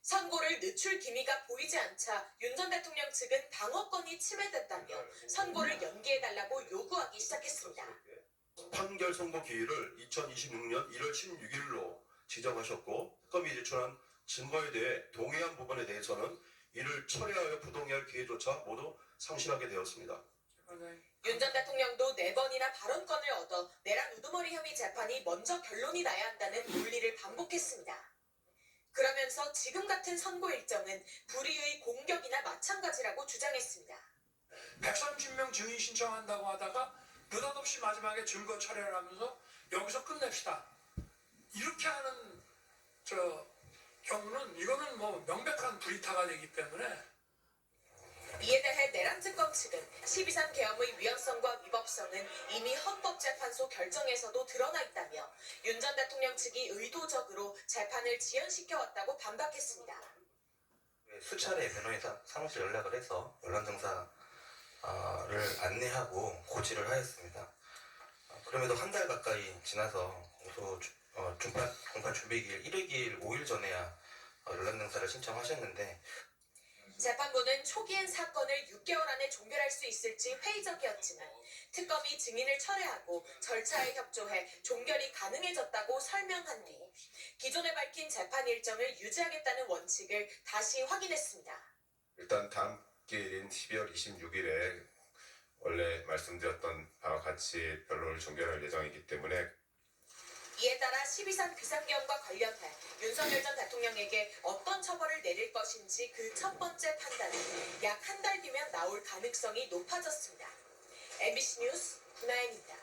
선고를 늦출 기미가 보이지 않자 윤 전 대통령 측은 방어권이 침해됐다며 선고를 연기해달라고 요구하기 시작했습니다.
판결 선고 기일을 2026년 1월 16일로 지정하셨고 특검이 제출한 증거에 대해 동의한 부분에 대해서는 이를 철회하여 부동의할 기회조차 모두 상실하게 되었습니다.
윤 전 대통령도 4번이나 발언권을 얻어 내란 우두머리 혐의 재판이 먼저 결론이 나야 한다는 논리를 반복했습니다. 그러면서 지금 같은 선고 일정은 불의의 공격이나 마찬가지라고 주장했습니다.
130명 증인 신청한다고 하다가 느닷없이 마지막에 증거 철회를 하면서 여기서 끝냅시다. 이렇게 하는 경우는 이거는 명백한 불이타가 되기 때문에
이에 대해 내란특검 측은 12.3 계엄의 위헌성과 위법성은 이미 헌법재판소 결정에서도 드러나 있다며 윤 전 대통령 측이 의도적으로 재판을 지연시켜왔다고 반박했습니다.
수차례 변호사 사무실 연락을 해서 언론정사를 안내하고 고지를 하였습니다. 그럼에도 한 달 가까이 지나서 공판 준비기일 1일 5일 전에야 연락정사를 신청하셨는데
재판부는 초기엔 사건을 6개월 안에 종결할 수 있을지 회의적이었지만 특검이 증인을 철회하고 절차에 협조해 종결이 가능해졌다고 설명한 뒤 기존에 밝힌 재판 일정을 유지하겠다는 원칙을 다시 확인했습니다.
일단 다음 기일인 12월 26일에 원래 말씀드렸던 바와 같이 변론을 종결할 예정이기 때문에
이에 따라 12.3 비상계엄과 관련해 윤석열 전 대통령에게 어떤 처벌을 내릴 것인지 그 첫 번째 판단은 약 한 달 뒤면 나올 가능성이 높아졌습니다. MBC 뉴스 구나연입니다.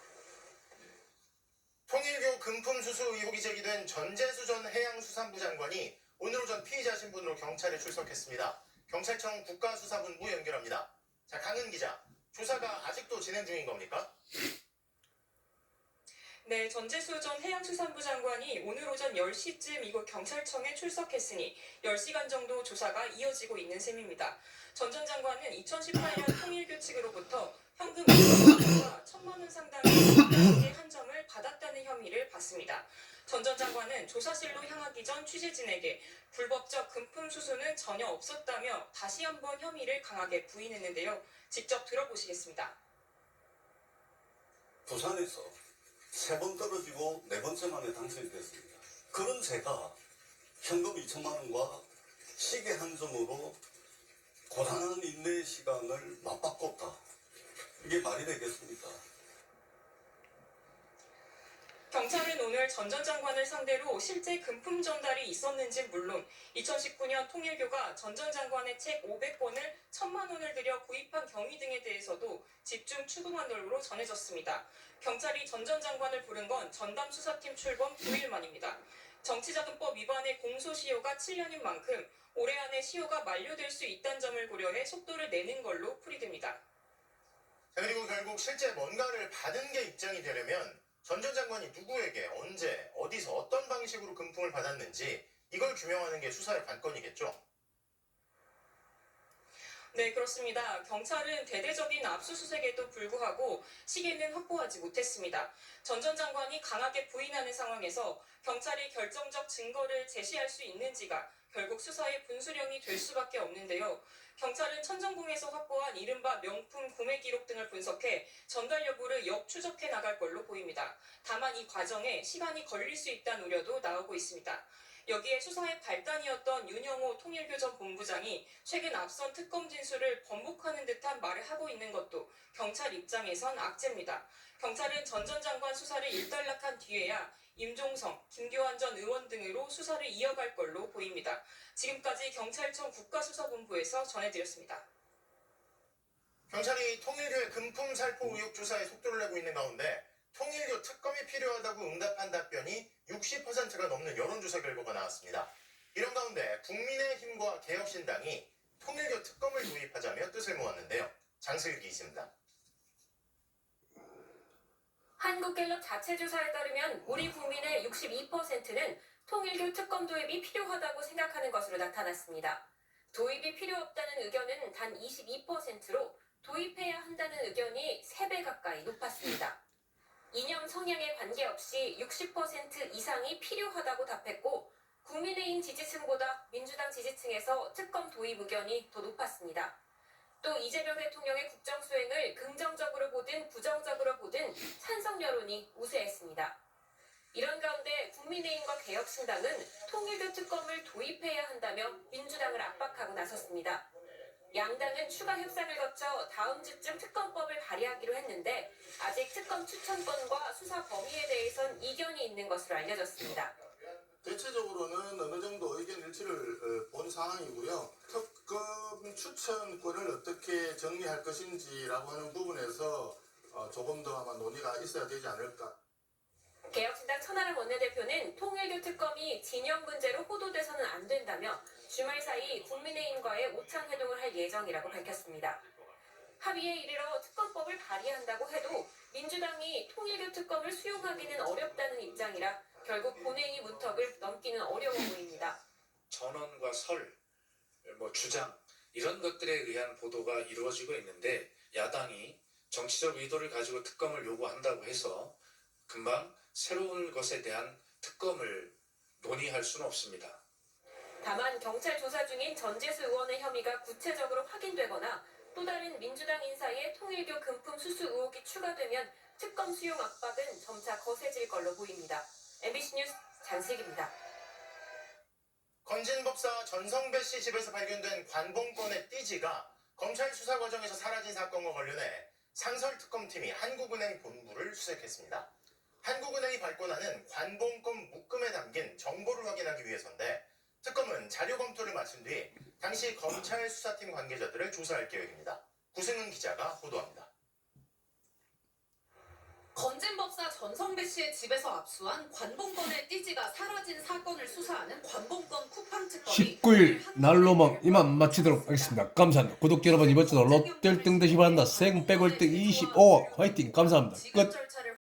통일교 금품 수수 의혹이 제기된 전재수 전 해양수산부 장관이 오늘 오전 피의자 신분으로 경찰에 출석했습니다. 경찰청 국가수사본부 연결합니다. 자, 강은 기자, 조사가 아직도 진행 중인 겁니까?
네, 전재수 전 해양수산부 장관이 오늘 오전 10시쯤 이곳 경찰청에 출석했으니 10시간 정도 조사가 이어지고 있는 셈입니다. 전 전 장관은 2018년 통일교 측으로부터 현금 2억 원과 1,000만 원 상당의 한점을 받았다는 혐의를 받습니다. 전 전 장관은 조사실로 향하기 전 취재진에게 불법적 금품 수수는 전혀 없었다며 다시 한번 혐의를 강하게 부인했는데요. 직접 들어보시겠습니다.
부산에서 3번 떨어지고 4번째 만에 당선이 됐습니다. 그런 제가 현금 2천만 원과 시계 한 점으로 고단한 인내 시간을 맞바꿨다. 이게 말이 되겠습니까?
경찰은 오늘 전 전 장관을 상대로 실제 금품 전달이 있었는지 물론 2019년 통일교가 전 전 장관의 책 500권을 1,000만 원을 들여 구입한 경위 등에 대해서도 집중 추궁한 걸로 전해졌습니다. 경찰이 전 전 장관을 부른 건 전담 수사팀 출범 9일 만입니다. 정치자금법 위반의 공소시효가 7년인 만큼 올해 안에 시효가 만료될 수 있다는 점을 고려해 속도를 내는 걸로 풀이됩니다.
자, 그리고 결국 실제 뭔가를 받은 게 입증이 되려면 전 전 장관이 누구에게 언제 어디서 어떤 방식으로 금품을 받았는지 이걸 규명하는 게 수사의 관건이겠죠.
네, 그렇습니다. 경찰은 대대적인 압수수색에도 불구하고 시계는 확보하지 못했습니다. 전 전 장관이 강하게 부인하는 상황에서 경찰이 결정적 증거를 제시할 수 있는지가 결국 수사의 분수령이 될 수밖에 없는데요. 경찰은 천정궁에서 확보한 이른바 명품 구매 기록 등을 분석해 전달 여부를 역추적해 나갈 걸로 보입니다. 다만 이 과정에 시간이 걸릴 수 있다는 우려도 나오고 있습니다. 여기에 수사의 발단이었던 윤영호 통일교 전 본부장이 최근 앞선 특검 진술을 번복하는 듯한 말을 하고 있는 것도 경찰 입장에선 악재입니다. 경찰은 전 전 장관 수사를 일단락한 뒤에야 임종성, 김교환 전 의원 등으로 수사를 이어갈 걸로 보입니다. 지금까지 경찰청 국가수사본부에서 전해드렸습니다.
경찰이 통일교의 금품 살포 의혹 조사에 속도를 내고 있는 가운데 통일교 특검이 필요하다고 응답한 답변이 60%가 넘는 여론조사 결과가 나왔습니다. 이런 가운데 국민의힘과 개혁신당이 통일교 특검을 도입하자며 뜻을 모았는데요. 장슬기 있습니다.
한국갤럽 자체 조사에 따르면 우리 국민의 62%는 통일교 특검 도입이 필요하다고 생각하는 것으로 나타났습니다. 도입이 필요 없다는 의견은 단 22%로 도입해야 한다는 의견이 3배 가까이 높았습니다. 이념 성향에 관계없이 60% 이상이 필요하다고 답했고 국민의힘 지지층보다 민주당 지지층에서 특검 도입 의견이 더 높았습니다. 또 이재명 대통령의 국정수행을 긍정적으로 보든 부정적으로 보든 찬성 여론이 우세했습니다. 이런 가운데 국민의힘과 개혁신당은 통일교 특검을 도입해야 한다며 민주당을 압박하고 나섰습니다. 양당은 추가 협상을 거쳐 다음 주쯤 특검법을 발의하기로 했는데 아직 특검 추천권과 수사 범위에 대해선 이견이 있는 것으로 알려졌습니다.
대체적으로는 어느 정도 의견 일치를 본 상황이고요. 특검 추천권을 어떻게 정리할 것인지라고 하는 부분에서 조금 더 아마 논의가 있어야 되지 않을까.
개혁신당 천하람 원내대표는 통일교 특검이 진영 문제로 호도돼서는 안 된다며 주말 사이 국민의힘과의 오찬회동을 할 예정이라고 밝혔습니다. 합의에 이르러 특검법을 발의한다고 해도 민주당이 통일교 특검을 수용하기는 어렵다는 입장이라 결국 본회의 문턱을 넘기는 어려워 보입니다.
전언과 설, 주장 이런 것들에 의한 보도가 이루어지고 있는데 야당이 정치적 의도를 가지고 특검을 요구한다고 해서 금방 새로운 것에 대한 특검을 논의할 수는 없습니다.
다만 경찰 조사 중인 전재수 의원의 혐의가 구체적으로 확인되거나 또 다른 민주당 인사의 통일교 금품 수수 의혹이 추가되면 특검 수용 압박은 점차 거세질 걸로 보입니다. MBC 뉴스 장슬기입니다.
건진법사 전성배 씨 집에서 발견된 관봉권의 띠지가 검찰 수사 과정에서 사라진 사건과 관련해 상설특검팀이 한국은행 본부를 수색했습니다. 한국은행이 발권하는 관봉권 묶음에 담긴 정보를 확인하기 위해서인데 특검은 자료 검토를 마친 뒤 당시 검찰 수사팀 관계자들을 조사할 계획입니다. 구승은 기자가 보도합니다.
건진법사 전성배 씨의 집에서 압수한 관봉권의 띠지가 사라진 사건을 수사하는 관봉권 쿠팡 특검이
19일 날로만 이만 마치도록 하겠습니다. 감사합니다. 구독자 여러분, 이번 주도 롯데 1등 되시 바란다. 생 100월 등 25억 화이팅. 감사합니다. 끝.